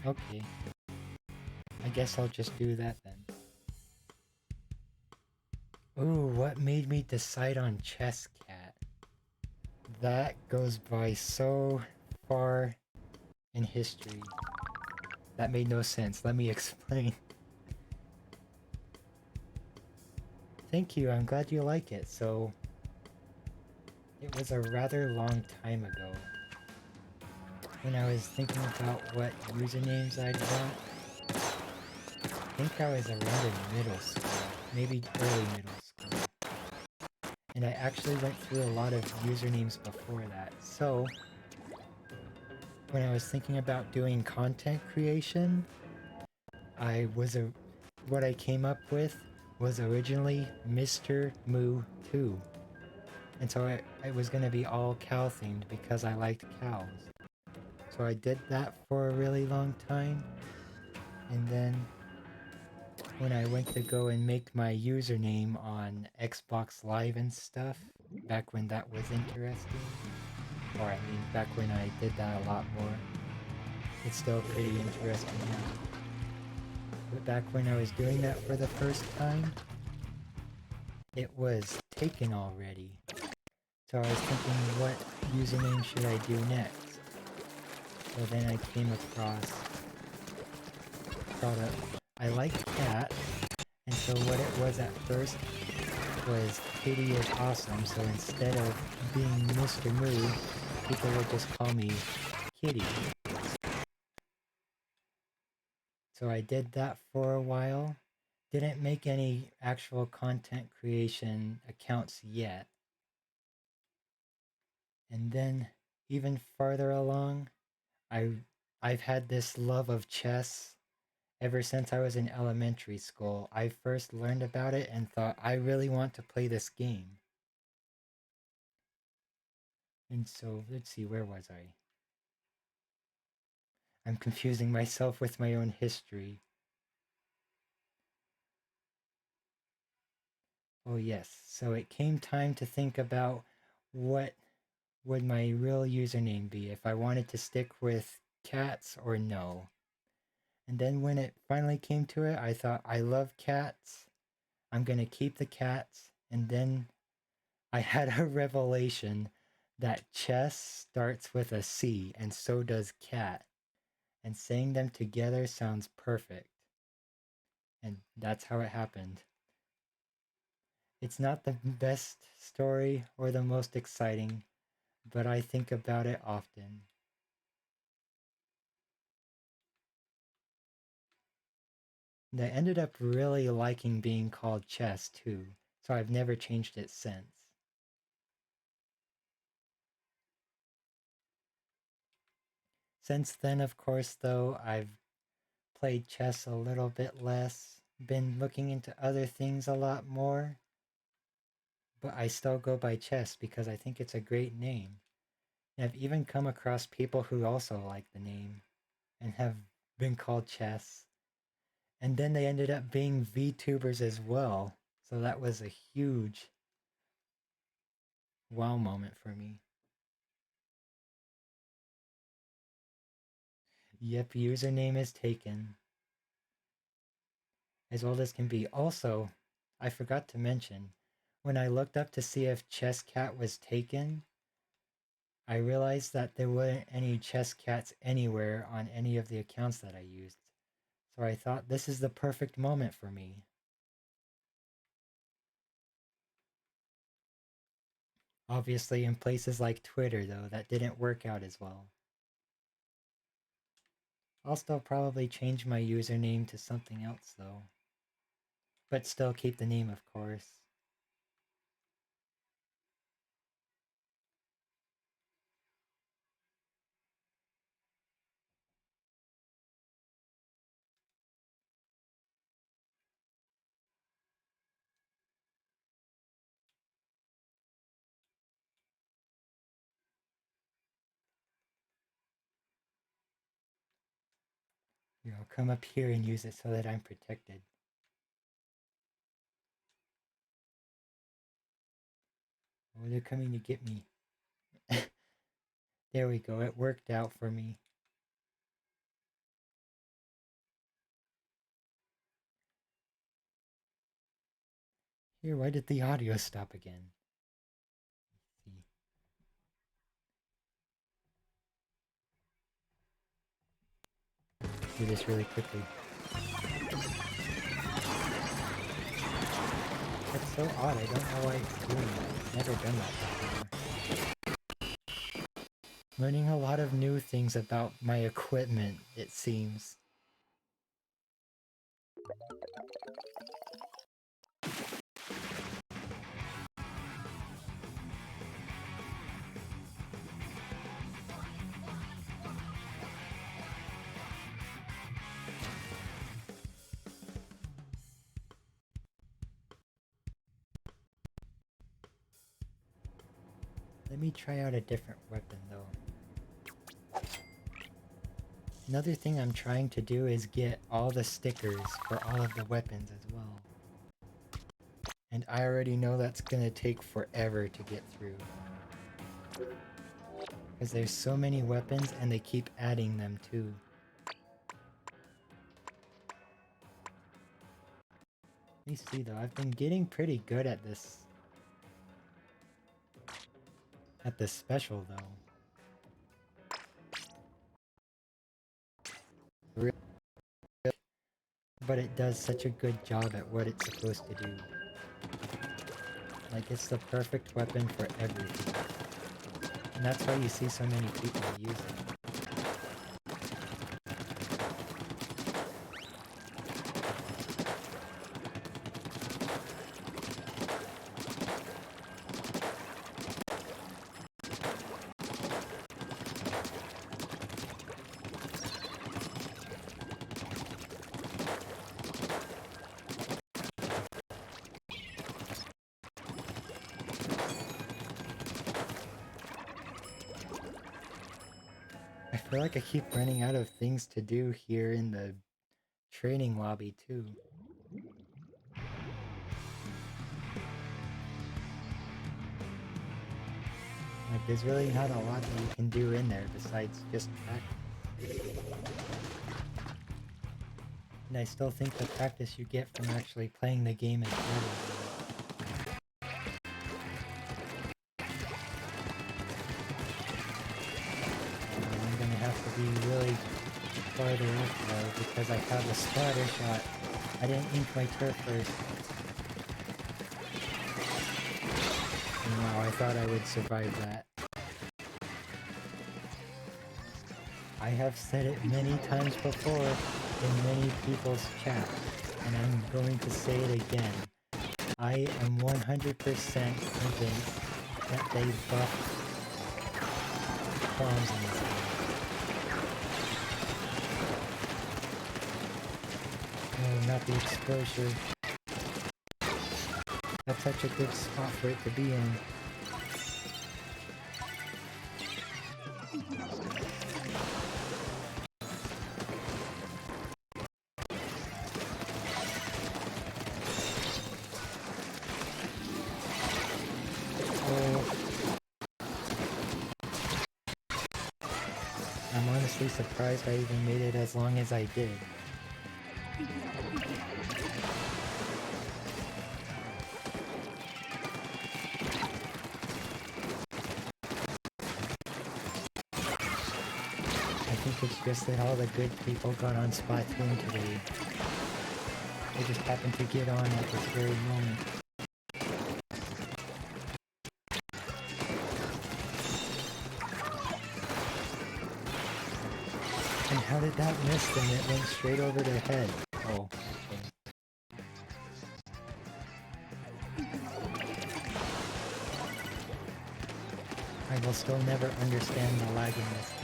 Okay. I guess I'll just do that then. Ooh, what made me decide on Chess Cat? That goes by so far in history. That made no sense. Let me explain. Thank you, I'm glad you like it. So, it was a rather long time ago when I was thinking about what usernames I'd want. I think I was around in middle school, maybe early middle school. And I actually went through a lot of usernames before that. So, when I was thinking about doing content creation, what I came up with was originally Mr. Moo 2. And so it was going to be all cow themed because I liked cows. So I did that for a really long time. And then when I went to go and make my username on Xbox Live and stuff, back when that was interesting, or I mean back when I did that a lot more, it's still pretty interesting now. But back when I was doing that for the first time, it was taken already. So I was thinking, what username should I do next? So then I came across, thought I liked Cat, and so what it was at first was Kitty is awesome, so instead of being Mr. Moo, people would just call me Kitty. So I did that for a while. Didn't make any actual content creation accounts yet. And then even farther along, I've had this love of chess ever since I was in elementary school. I first learned about it and thought I really want to play this game. And so let's see, where was I? I'm confusing myself with my own history. Oh yes, so it came time to think about what would my real username be, if I wanted to stick with cats or no. And then when it finally came to it, I thought, I love cats. I'm going to keep the cats. And then I had a revelation that chess starts with a C, and so does cat. And saying them together sounds perfect. And that's how it happened. It's not the best story or the most exciting, but I think about it often. And I ended up really liking being called Chess too, so I've never changed it since. Since then, of course, though, I've played chess a little bit less, been looking into other things a lot more, but I still go by Chess because I think it's a great name. And I've even come across people who also like the name and have been called Chess. And then they ended up being VTubers as well, so that was a huge wow moment for me. Yep, username is taken. As old as can be. Also, I forgot to mention, when I looked up to see if Chess Cat was taken, I realized that there weren't any Chess Cats anywhere on any of the accounts that I used. So I thought this is the perfect moment for me. Obviously, in places like Twitter, though, that didn't work out as well. I'll still probably change my username to something else, though. But still keep the name, of course. Here, I'll come up here and use it so that I'm protected. Oh, they're coming to get me. There we go, it worked out for me. Here, why did the audio stop again? Let's see. Do this really quickly. That's so odd, I don't know why it's doing that. I've never done that before. Learning a lot of new things about my equipment, it seems. Let me try out a different weapon though. Another thing I'm trying to do is get all the stickers for all of the weapons as well. And I already know that's gonna take forever to get through. Because there's so many weapons and they keep adding them too. Let me see though, I've been getting pretty good at this. At this special though. but it does such a good job at what it's supposed to do. Like, it's the perfect weapon for everything. And that's why you see so many people use it. I feel like I keep running out of things to do here in the training lobby too. Like, there's really not a lot that you can do in there besides just practice. And I still think the practice you get from actually playing the game is better. I'm gonna have to be really farther up though because I have a splatter shot. I didn't ink my turf first. Wow, I thought I would survive that. I have said it many times before in many people's chat, and I'm going to say it again. I am 100% convinced that they buffed bombs in this game. No, not the exposure. That's such a good spot for it to be in. I'm honestly surprised I even made it as long as I did. I think it's just that all the good people got on Splatoon today. They just happened to get on at this very moment. And how did that miss them? It went straight over their head. Oh, okay. I will still never understand the lag in this game.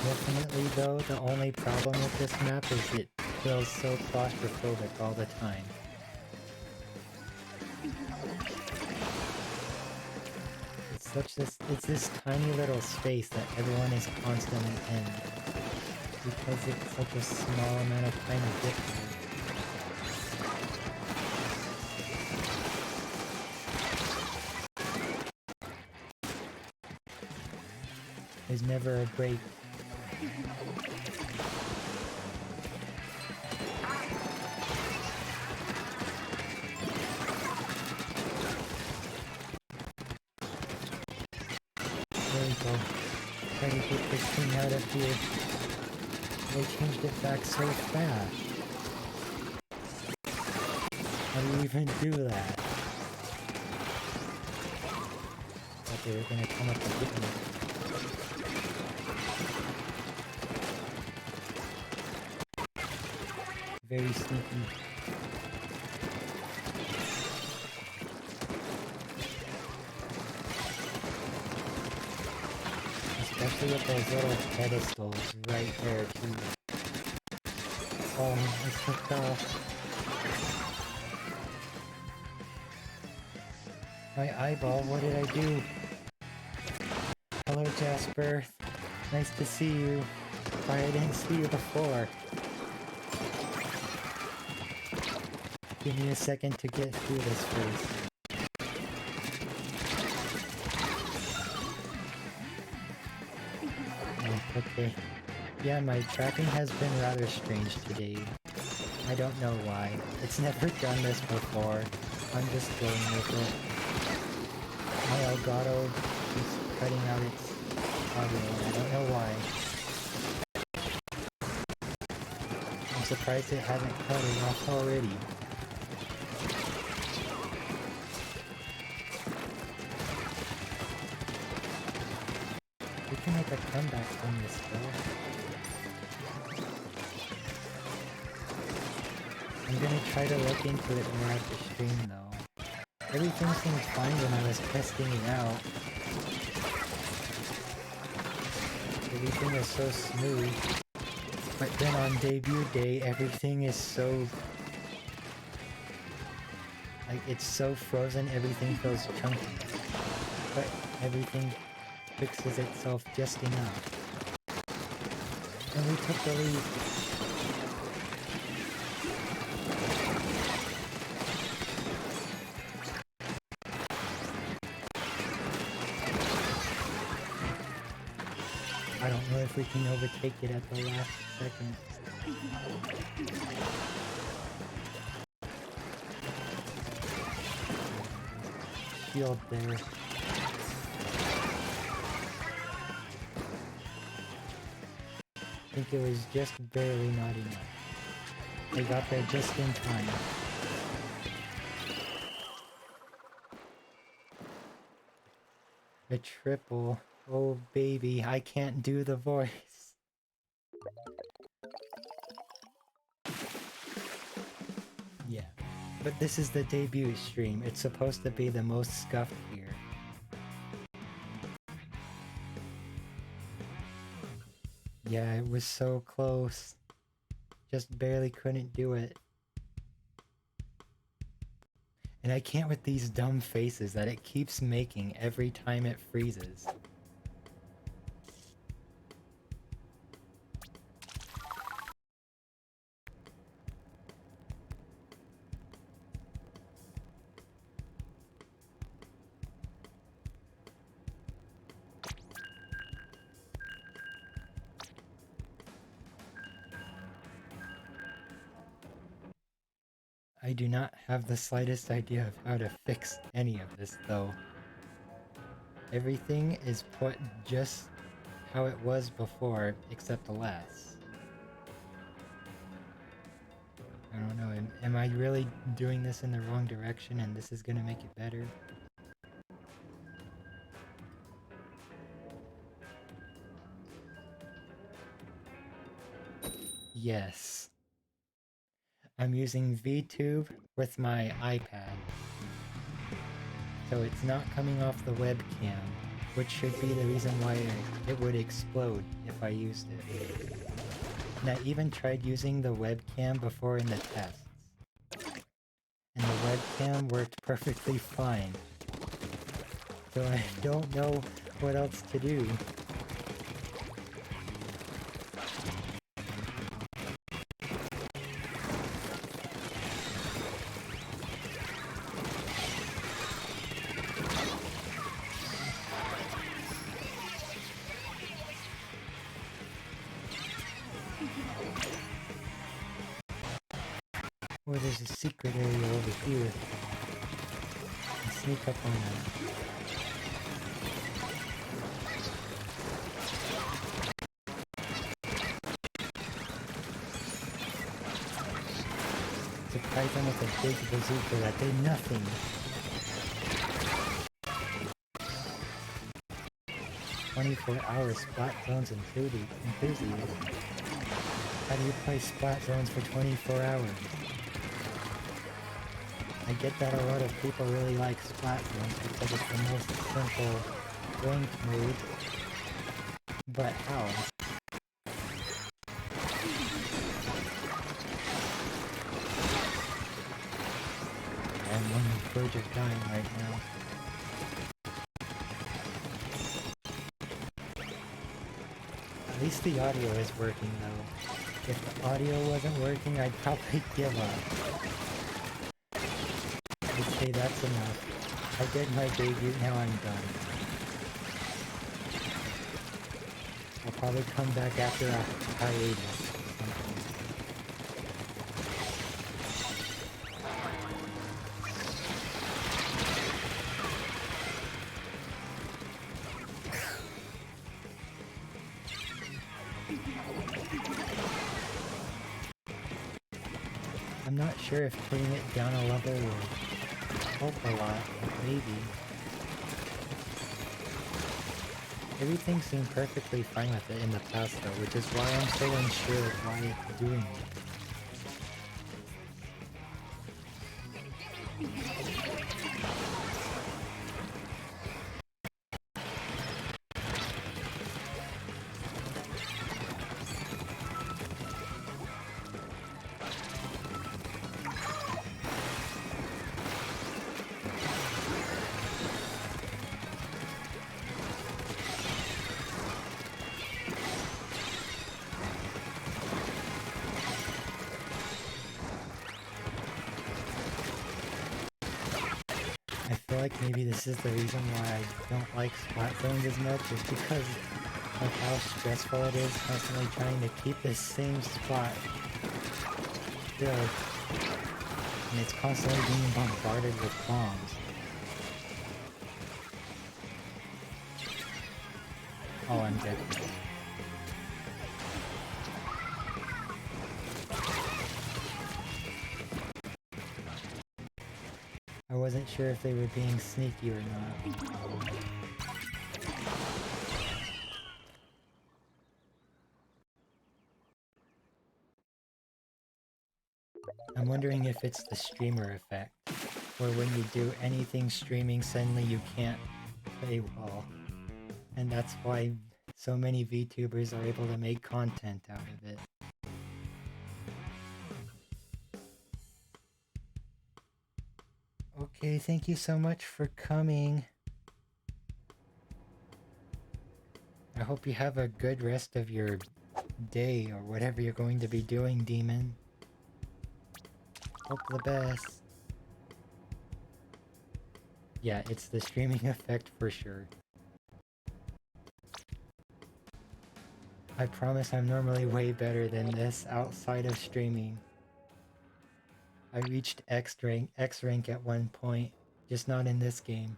Definitely though, the only problem with this map is it feels so claustrophobic all the time. It's this tiny little space that everyone is constantly in. Because it's such a small amount of time to get there. There's never a break. There we go. Try to get this thing out of here. They changed it back so fast. How do you even do that? Thought they were gonna come up and get me. Very sneaky. Especially with those little pedestals right there too. Oh, I slipped off. My eyeball, what did I do? Hello Jasper. Nice to see you. Sorry I didn't see you before. Give me a second to get through this first. Oh, okay. Yeah, my tracking has been rather strange today. I don't know why. It's never done this before. I'm just going with it. my Elgato keeps cutting out its audio, and I don't know why. I'm surprised it hasn't cut it off already. We can make a comeback from this though. I'm gonna try to look into it more at the stream though. Everything seemed fine when I was testing it out. Everything was so smooth. But then on debut day, everything is so... like, it's so frozen, everything feels chunky. But everything fixes itself just enough. And we took the lead. I don't know if we can overtake it at the last second. Shield there. I think it was just barely not enough. I got there just in time. A triple. Oh baby, I can't do the voice. Yeah, but this is the debut stream. It's supposed to be the most scuffed here. Yeah, it was so close. Just barely couldn't do it. And I can't with these dumb faces that it keeps making every time it freezes. I do not have the slightest idea of how to fix any of this though. Everything is put just how it was before, except less. I don't know, am I really doing this in the wrong direction and this is gonna make it better? Yes. I'm using VTube with my iPad. So it's not coming off the webcam, which should be the reason why it would explode if I used it. And I even tried using the webcam before in the tests. And the webcam worked perfectly fine. So I don't know what else to do. Oh, there's a secret area over here. Let's sneak up on that. Surprise them with a big bazooka that did nothing. "24-hour Splat Zones enthusiast. How do you play Splat Zones for 24 hours? I get that a lot of people really like Splat Zones because it's the most simple ranked mode. But how? I'm on the verge of dying right now. At least the audio is working though. If the audio wasn't working, I'd probably give up. I'd say that's enough. I did my debut, now I'm done. I'll probably come back after a hiatus. I'm not sure if putting it down a level will help a lot, but maybe. Everything seemed perfectly fine with it in the past though, which is why I'm so unsure of why it's doing it. I feel like maybe this is the reason why I don't like spot zones as much, is because of how stressful it is constantly trying to keep the same spot filled. And it's constantly being bombarded with bombs. Oh, I'm dead. I wasn't sure if they were being sneaky or not. I'm wondering if it's the streamer effect, where when you do anything streaming suddenly you can't play well. And that's why so many VTubers are able to make content out of it. Okay, thank you so much for coming. I hope you have a good rest of your day or whatever you're going to be doing, Demon. Hope the best. Yeah, it's the streaming effect for sure. I promise I'm normally way better than this outside of streaming. I reached X rank at one point, just not in this game.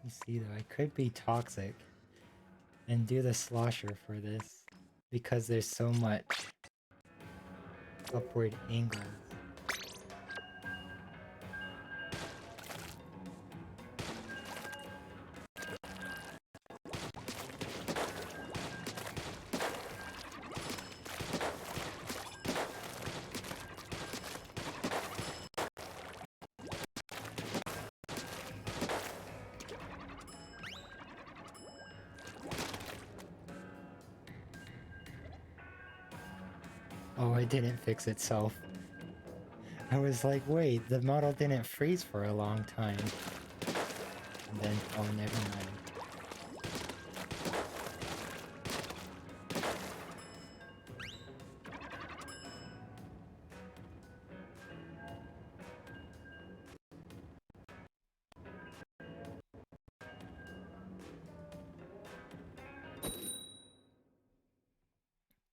You see though, I could be toxic and do the slosher for this because there's so much upward angles. Oh, it didn't fix itself. I was like, wait, the model didn't freeze for a long time. And then, oh, never mind.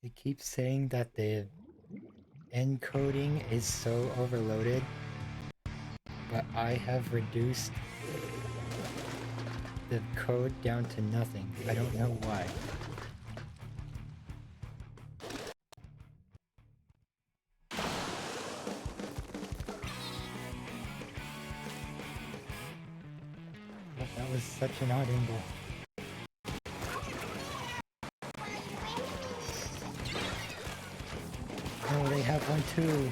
It keeps saying that the encoding is so overloaded, but I have reduced the code down to nothing. I don't know why. But that was such an odd angle. Oh, they have one too.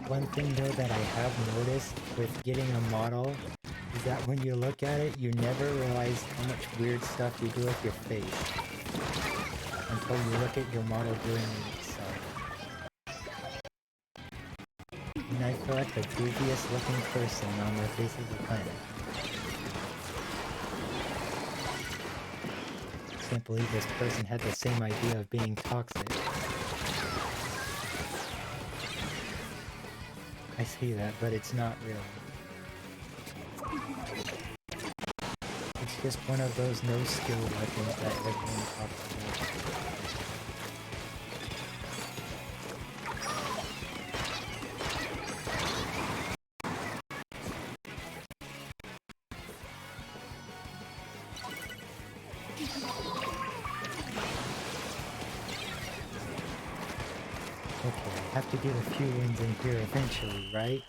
One thing though that I have noticed with getting a model is that when you look at it, you never realize how much weird stuff you do with your face until you look at your model doing it itself. And I feel like the goofiest looking person on the face of the planet. Can't believe this person had the same idea of being toxic. I see that, but it's not real. It's just one of those no-skill weapons that everyone talks about. Okay, I have to get a few wins in here eventually, right?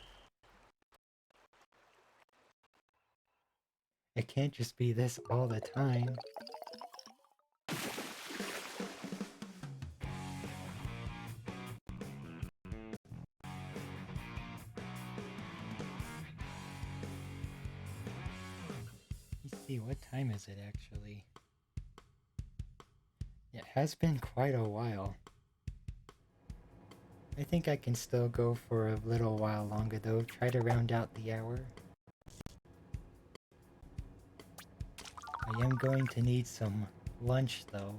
It can't just be this all the time. Let's see, what time is it actually? It has been quite a while. I think I can still go for a little while longer though, try to round out the hour. I am going to need some lunch though.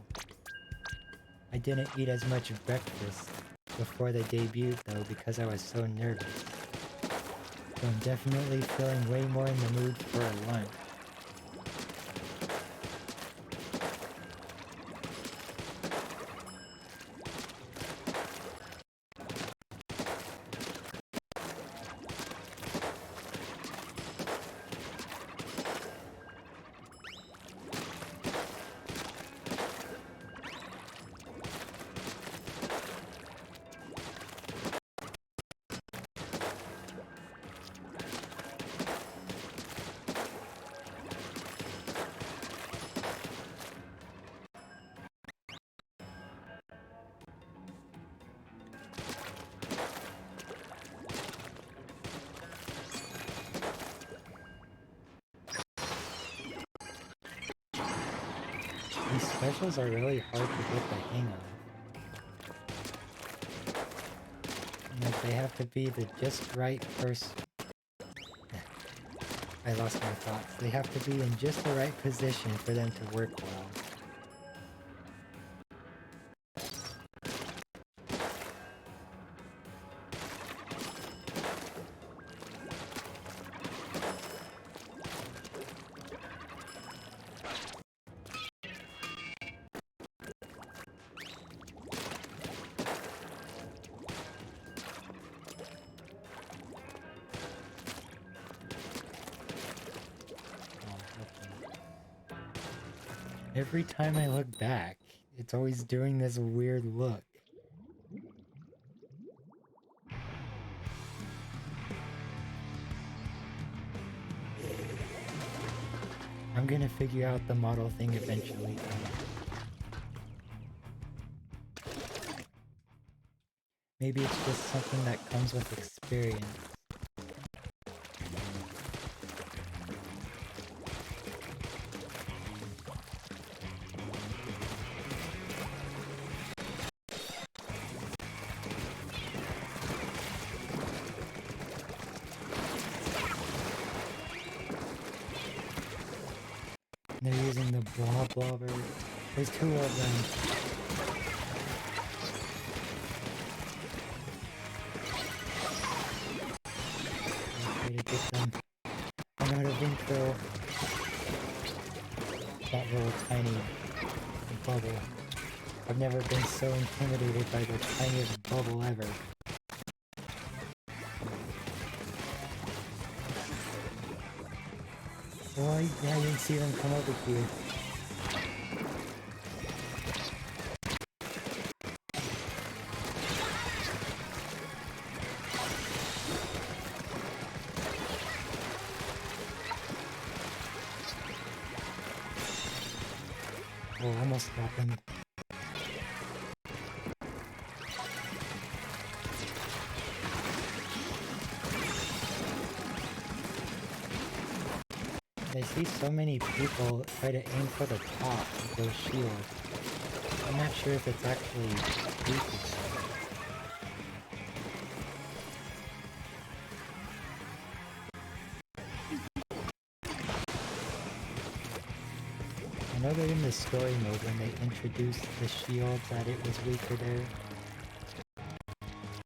I didn't eat as much breakfast before the debut though because I was so nervous. So I'm definitely feeling way more in the mood for a lunch. These specials are really hard to get the hang of. Like, they have to be the just right person. I lost my thoughts. They have to be in just the right position for them to work well. Every time I look back, it's always doing this weird look. I'm gonna figure out the model thing eventually. Maybe it's just something that comes with experience. They're using the blah blah bird. There's two of them. Try to get them. I'm out of intro. That little tiny bubble. I've never been so intimidated by the tiniest bubble ever. Why? Yeah, I didn't see them come over here. Oh, almost got them. I see so many people try to aim for the top with those shields. I'm not sure if it's actually useful. I know that in the story mode when they introduced the shield that it was weaker there.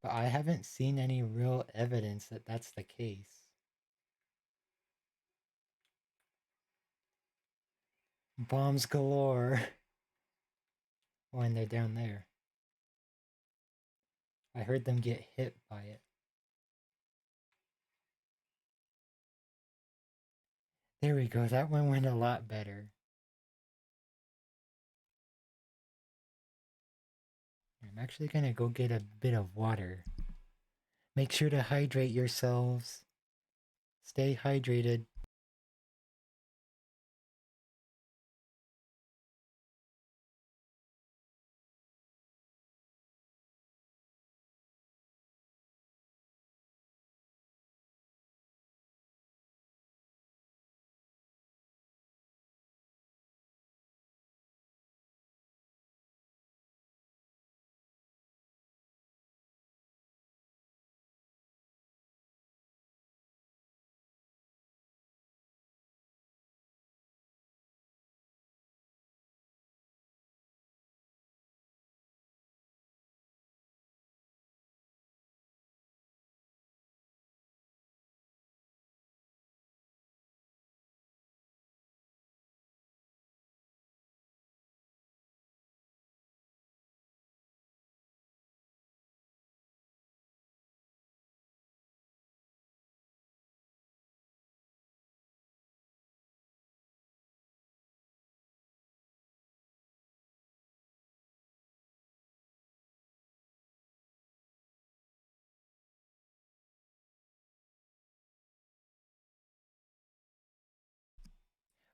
But I haven't seen any real evidence that that's the case. Bombs galore when they're down there. I heard them get hit by it. There we go, that one went a lot better. I'm actually gonna go get a bit of water. Make sure to hydrate yourselves. Stay hydrated.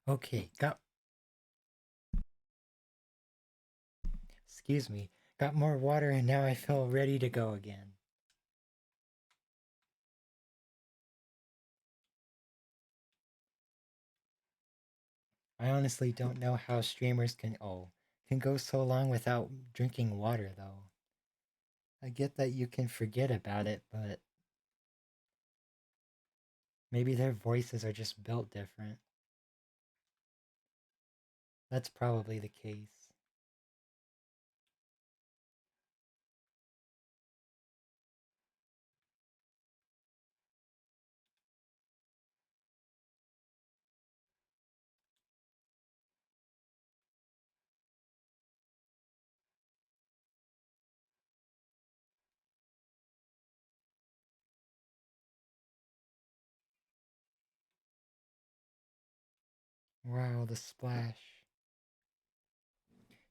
Okay, excuse me, got more water and now I feel ready to go again. I honestly don't know how streamers can go so long without drinking water though. I get that you can forget about it, but maybe their voices are just built different. That's probably the case. Wow, the splash.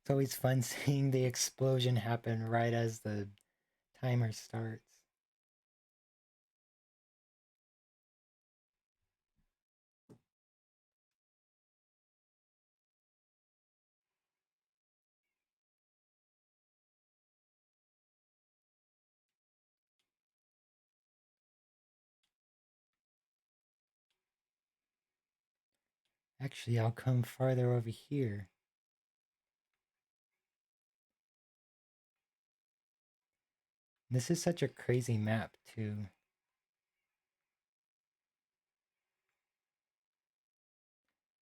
It's always fun seeing the explosion happen right as the timer starts. Actually, I'll come farther over here. This is such a crazy map, too.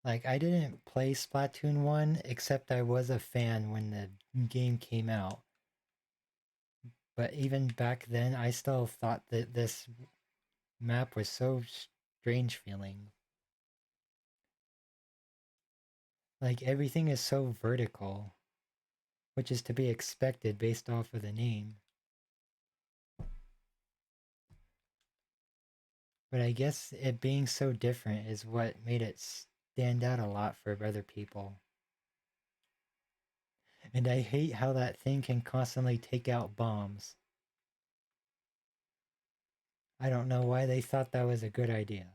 Like, I didn't play Splatoon 1, except I was a fan when the game came out. But even back then, I still thought that this map was so strange feeling. Like, everything is so vertical, which is to be expected based off of the name. But I guess it being so different is what made it stand out a lot for other people. And I hate how that thing can constantly take out bombs. I don't know why they thought that was a good idea.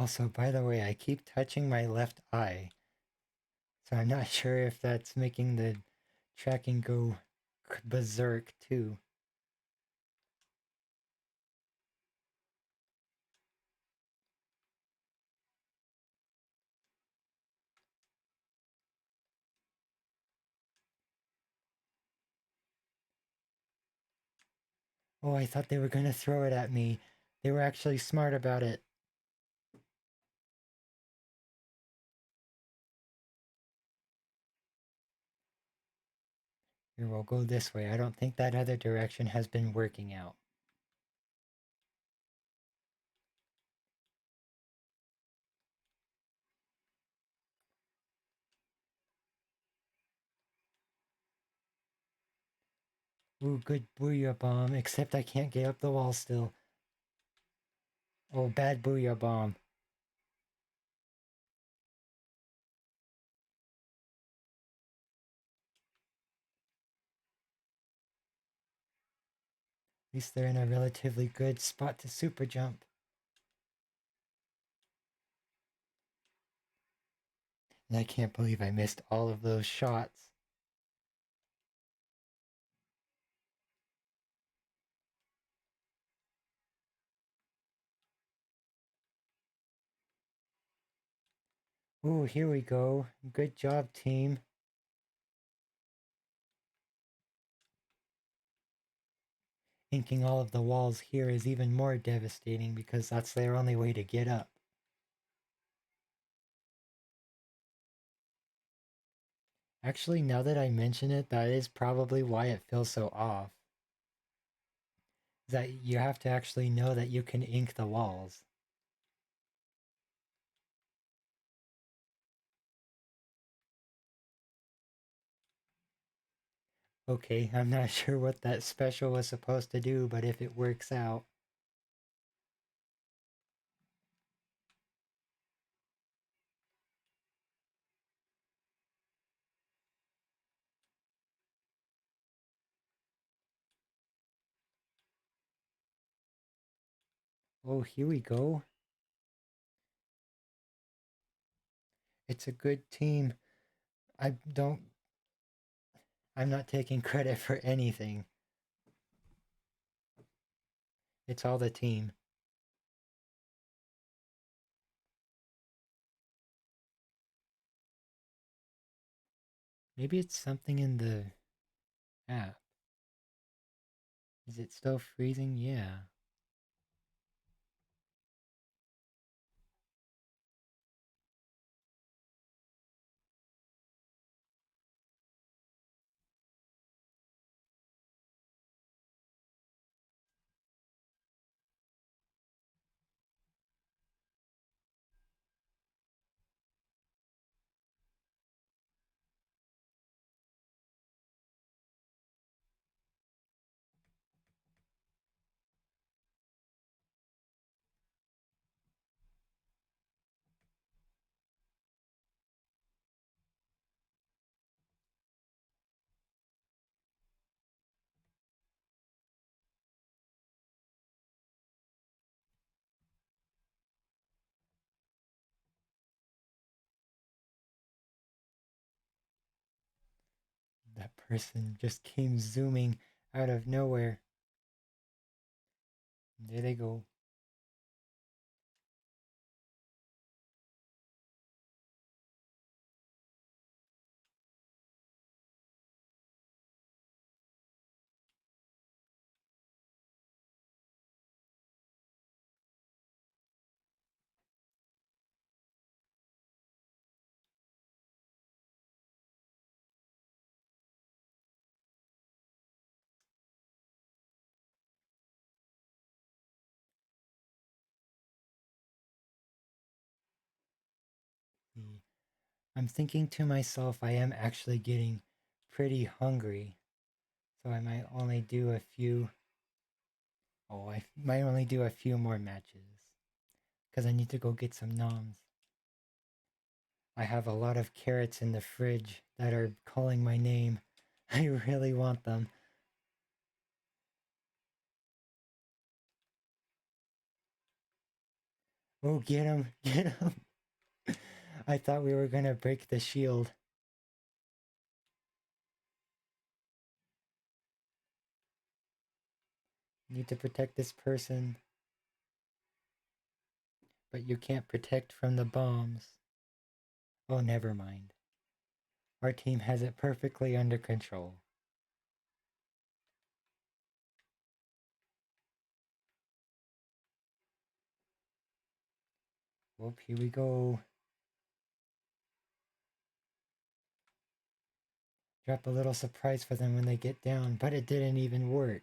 Also, by the way, I keep touching my left eye, so I'm not sure if that's making the tracking go berserk too. Oh, I thought they were gonna throw it at me. They were actually smart about it. Here, we'll go this way. I don't think that other direction has been working out. Ooh, good booyah bomb, except I can't get up the wall still. Oh, bad booyah bomb. At least they're in a relatively good spot to super jump. And I can't believe I missed all of those shots. Ooh, here we go. Good job, team. Inking all of the walls here is even more devastating because that's their only way to get up. Actually, now that I mention it, that is probably why it feels so off. That you have to actually know that you can ink the walls. Okay, I'm not sure what that special was supposed to do, but if it works out. Oh, here we go. It's a good team. I don't... I'm not taking credit for anything. It's all the team. Maybe it's something in the app. Is it still freezing? Yeah. That person just came zooming out of nowhere. There they go. I'm thinking to myself, I am actually getting pretty hungry. So I might only do a few. Oh, I might only do a few more matches. Because I need to go get some noms. I have a lot of carrots in the fridge that are calling my name. I really want them. Oh, get him! Get him! I thought we were gonna break the shield. Need to protect this person. But you can't protect from the bombs. Oh, never mind. Our team has it perfectly under control. Whoop, here we go. Drop a little surprise for them when they get down, but it didn't even work.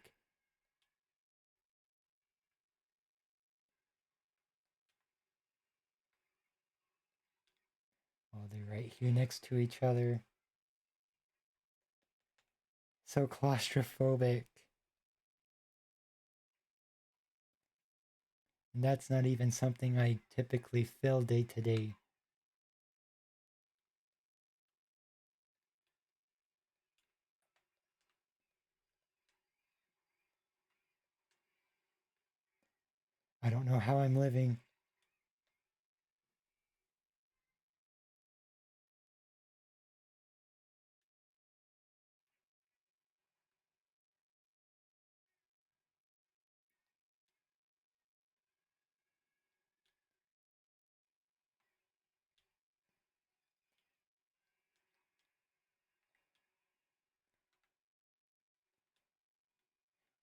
Oh, they're right here next to each other. So claustrophobic. And that's not even something I typically feel day to day. I don't know how I'm living.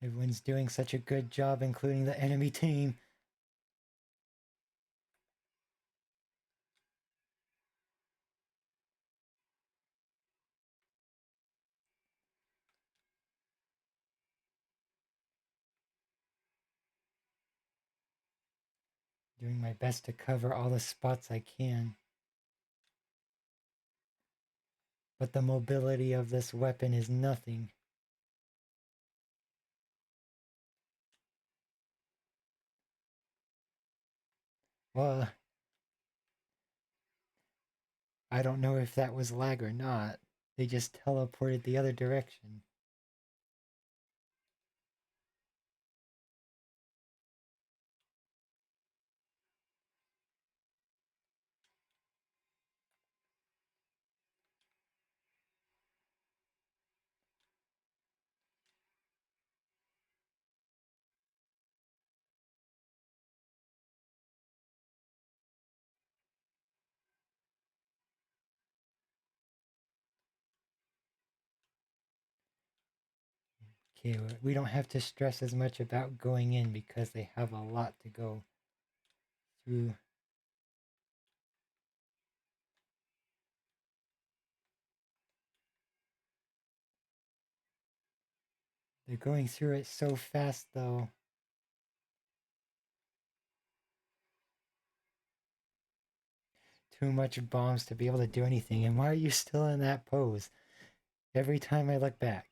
Everyone's doing such a good job, including the enemy team. Doing my best to cover all the spots I can. But the mobility of this weapon is nothing. Well, I don't know if that was lag or not. They just teleported the other direction. Okay, we don't have to stress as much about going in because they have a lot to go through. They're going through it so fast though. Too much bombs to be able to do anything. And why are you still in that pose? Every time I look back.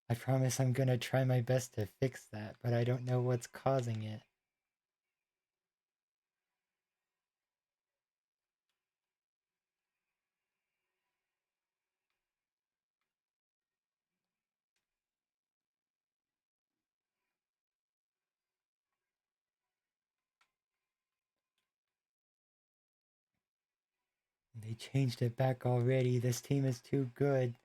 I promise I'm gonna try my best to fix that, but I don't know what's causing it. They changed it back already. This team is too good.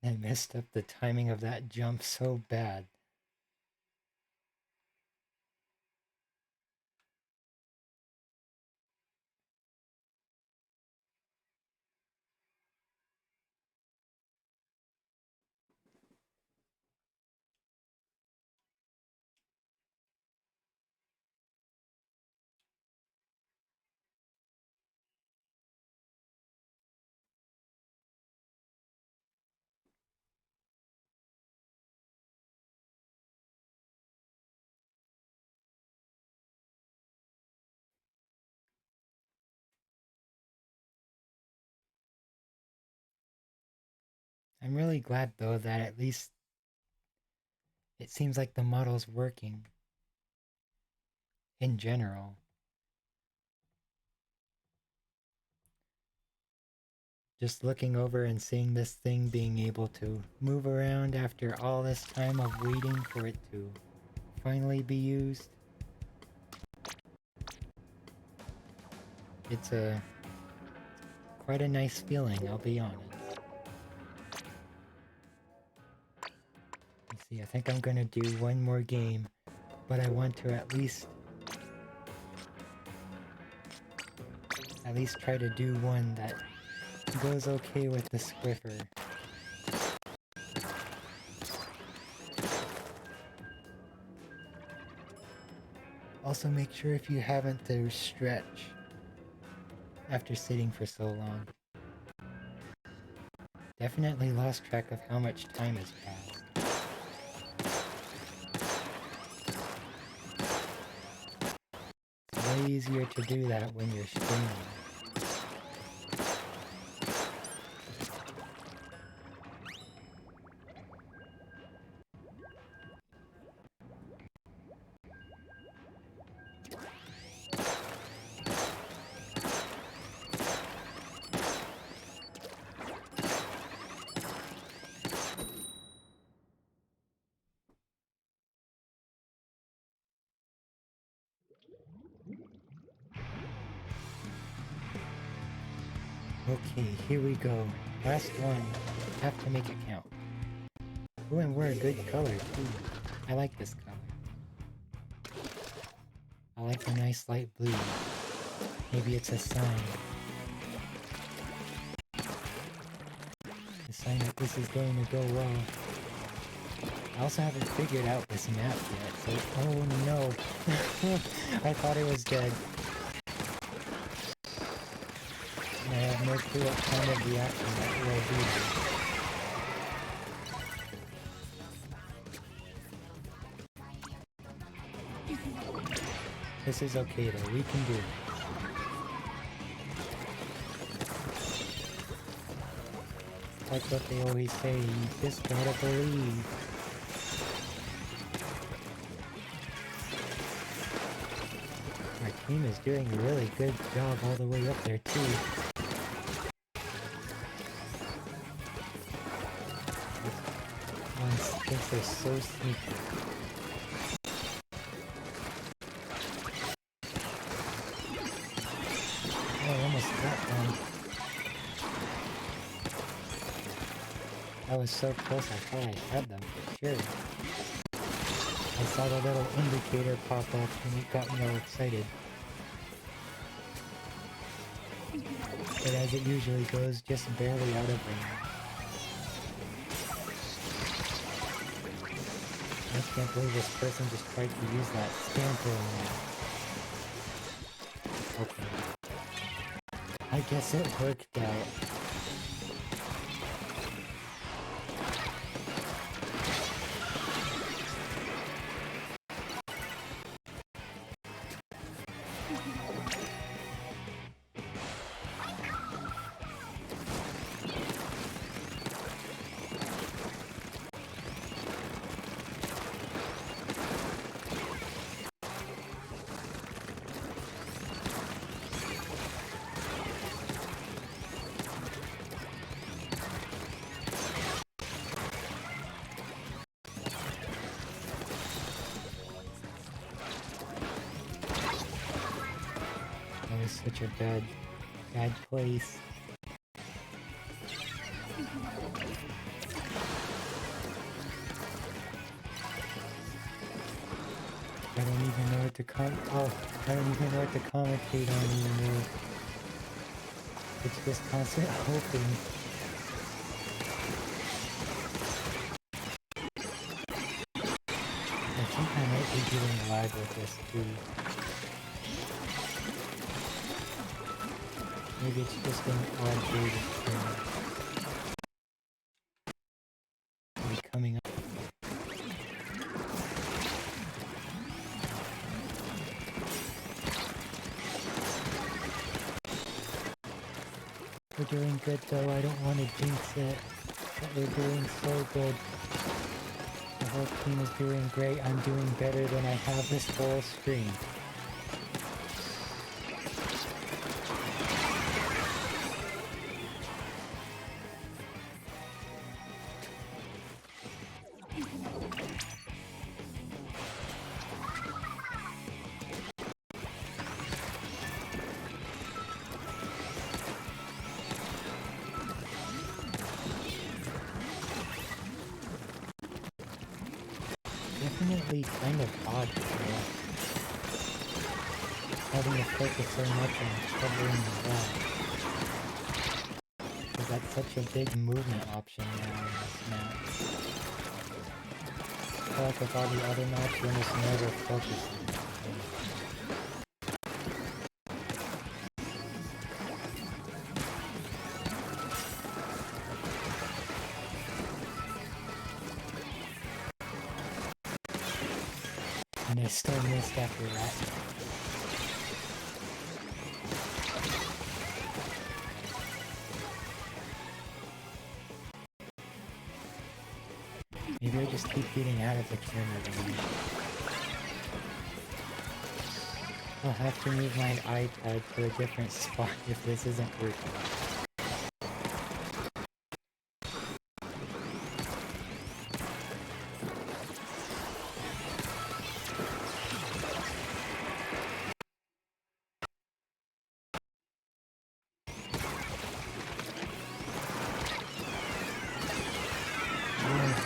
I messed up the timing of that jump so bad. I'm really glad though that at least it seems like the model's working in general. Just looking over and seeing this thing being able to move around after all this time of waiting for it to finally be used. It's a quite a nice feeling, I'll be honest. Let's see, I think I'm gonna do one more game, but I want to at least at least try to do one that goes okay with the squiffer. Also make sure if you haven't to stretch after sitting for so long. Definitely lost track of how much time has passed. It's way easier to do that when you're streaming. Okay, here we go. Last one. Have to make it count. Oh, and we're a good color too. I like this color. I like the nice light blue. Maybe it's a sign. A sign that this is going to go well. I also haven't figured out this map yet, so... Oh no! I thought it was dead. And I have no clue what kind of reaction that will be. This is okay though, we can do it. Like what they always say, you just gotta believe. Our team is doing a really good job all the way up there too. Thinks they're so sneaky. Oh, I almost got one. That was so close, I thought I had them for sure. I saw the little indicator pop up and it got me all excited. But as it usually goes, just barely out of range. I can't believe this person just tried to use that scamper on me. Okay. I guess it worked out. Such a bad place. I don't even know what to I don't even know what to commentate on anymore. It's just constant hoping. I think I might be doing live with this too. Maybe it's just an odd day to stream. Maybe coming up. We're doing good though, I don't want to jinx it. But we're doing so good. The whole team is doing great, I'm doing better than I have this whole stream. Definitely kind of odd. having to focus so much on covering the black. Because that's such a big movement option now in this map. I feel like with all the other maps, you almost never focus on it. And I still missed after that. Maybe I just keep getting out of the camera range. I'll have to move my iPad to a different spot if this isn't working.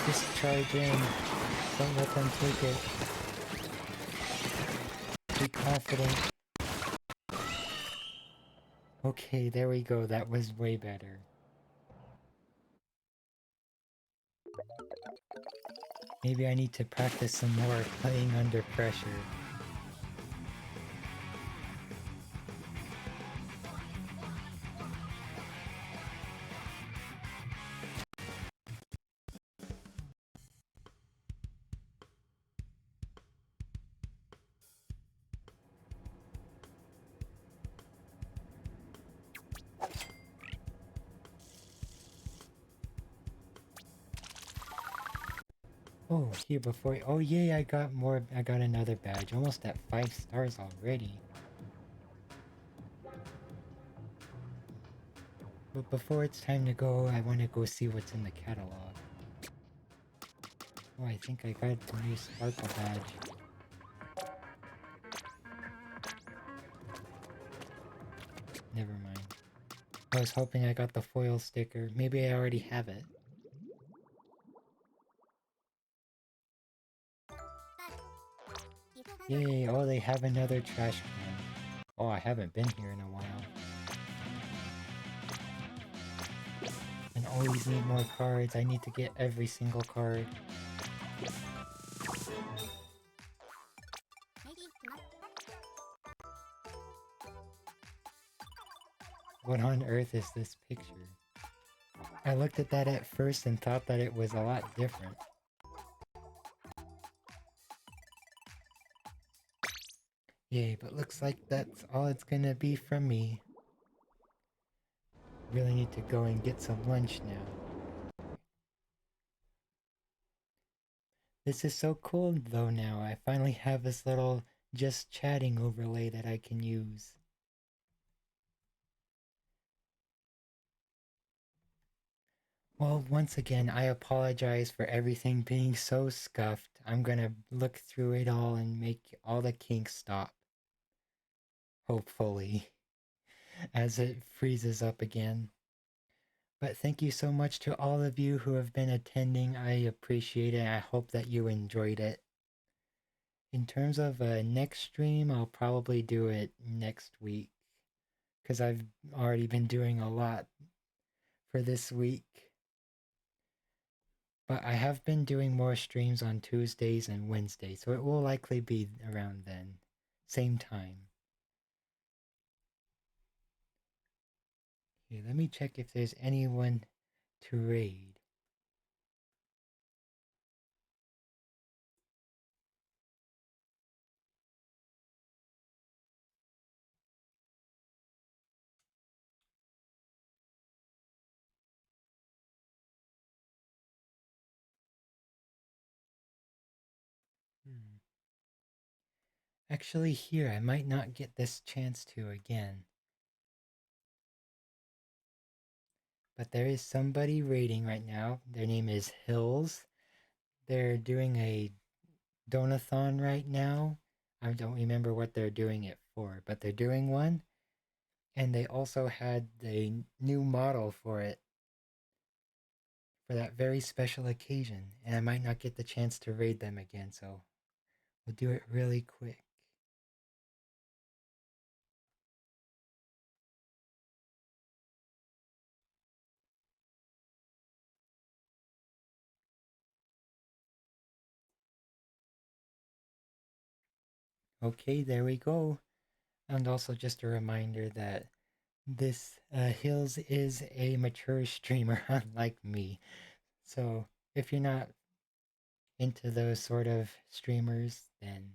Just charge in. Don't let them take it. Be confident. Okay, there we go. That was way better. Maybe I need to practice some more playing under pressure. Oh, here before. Oh, yay! I got more. I got another badge. Almost at 5 stars already. But before it's time to go, I want to go see what's in the catalog. Oh, I think I got the new Sparkle badge. Never mind. I was hoping I got the foil sticker. Maybe I already have it. Yay! Oh, they have another trash can. Oh, I haven't been here in a while. And always need more cards. I need to get every single card. What on earth is this picture? I looked at that at first and thought that it was a lot different. Yay, but looks like that's all it's gonna be from me. Really need to go and get some lunch now. This is so cool though now. I finally have this little just chatting overlay that I can use. Well, once again, I apologize for everything being so scuffed. I'm gonna look through it all and make all the kinks stop. Hopefully, as it freezes up again. But thank you so much to all of you who have been attending. I appreciate it. I hope that you enjoyed it. In terms of a next stream, I'll probably do it next week. Because I've already been doing a lot for this week. But I have been doing more streams on Tuesdays and Wednesdays, so it will likely be around then. Same time. Here, let me check if there's anyone to raid. Actually, here, I might not get this chance to again. But there is somebody raiding right now. Their name is Hills. They're doing a donathon right now. I don't remember what they're doing it for, but they're doing one. And they also had a new model for it. For that very special occasion. And I might not get the chance to raid them again, so we'll do it really quick. Okay, there we go. And also just a reminder that this Hills is a mature streamer, unlike me. So if you're not into those sort of streamers, then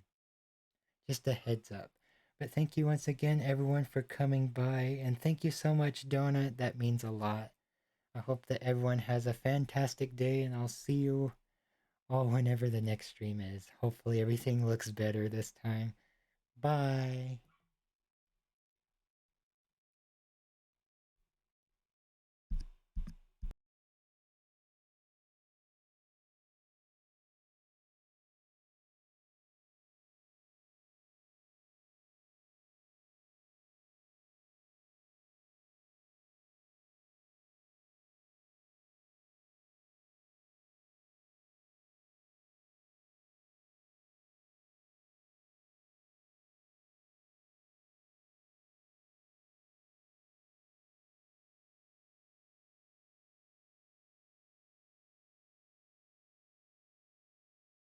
just a heads up. But thank you once again, everyone, for coming by. And thank you so much, Donut. That means a lot. I hope that everyone has a fantastic day, and I'll see you all whenever the next stream is. Hopefully, everything looks better this time. Bye.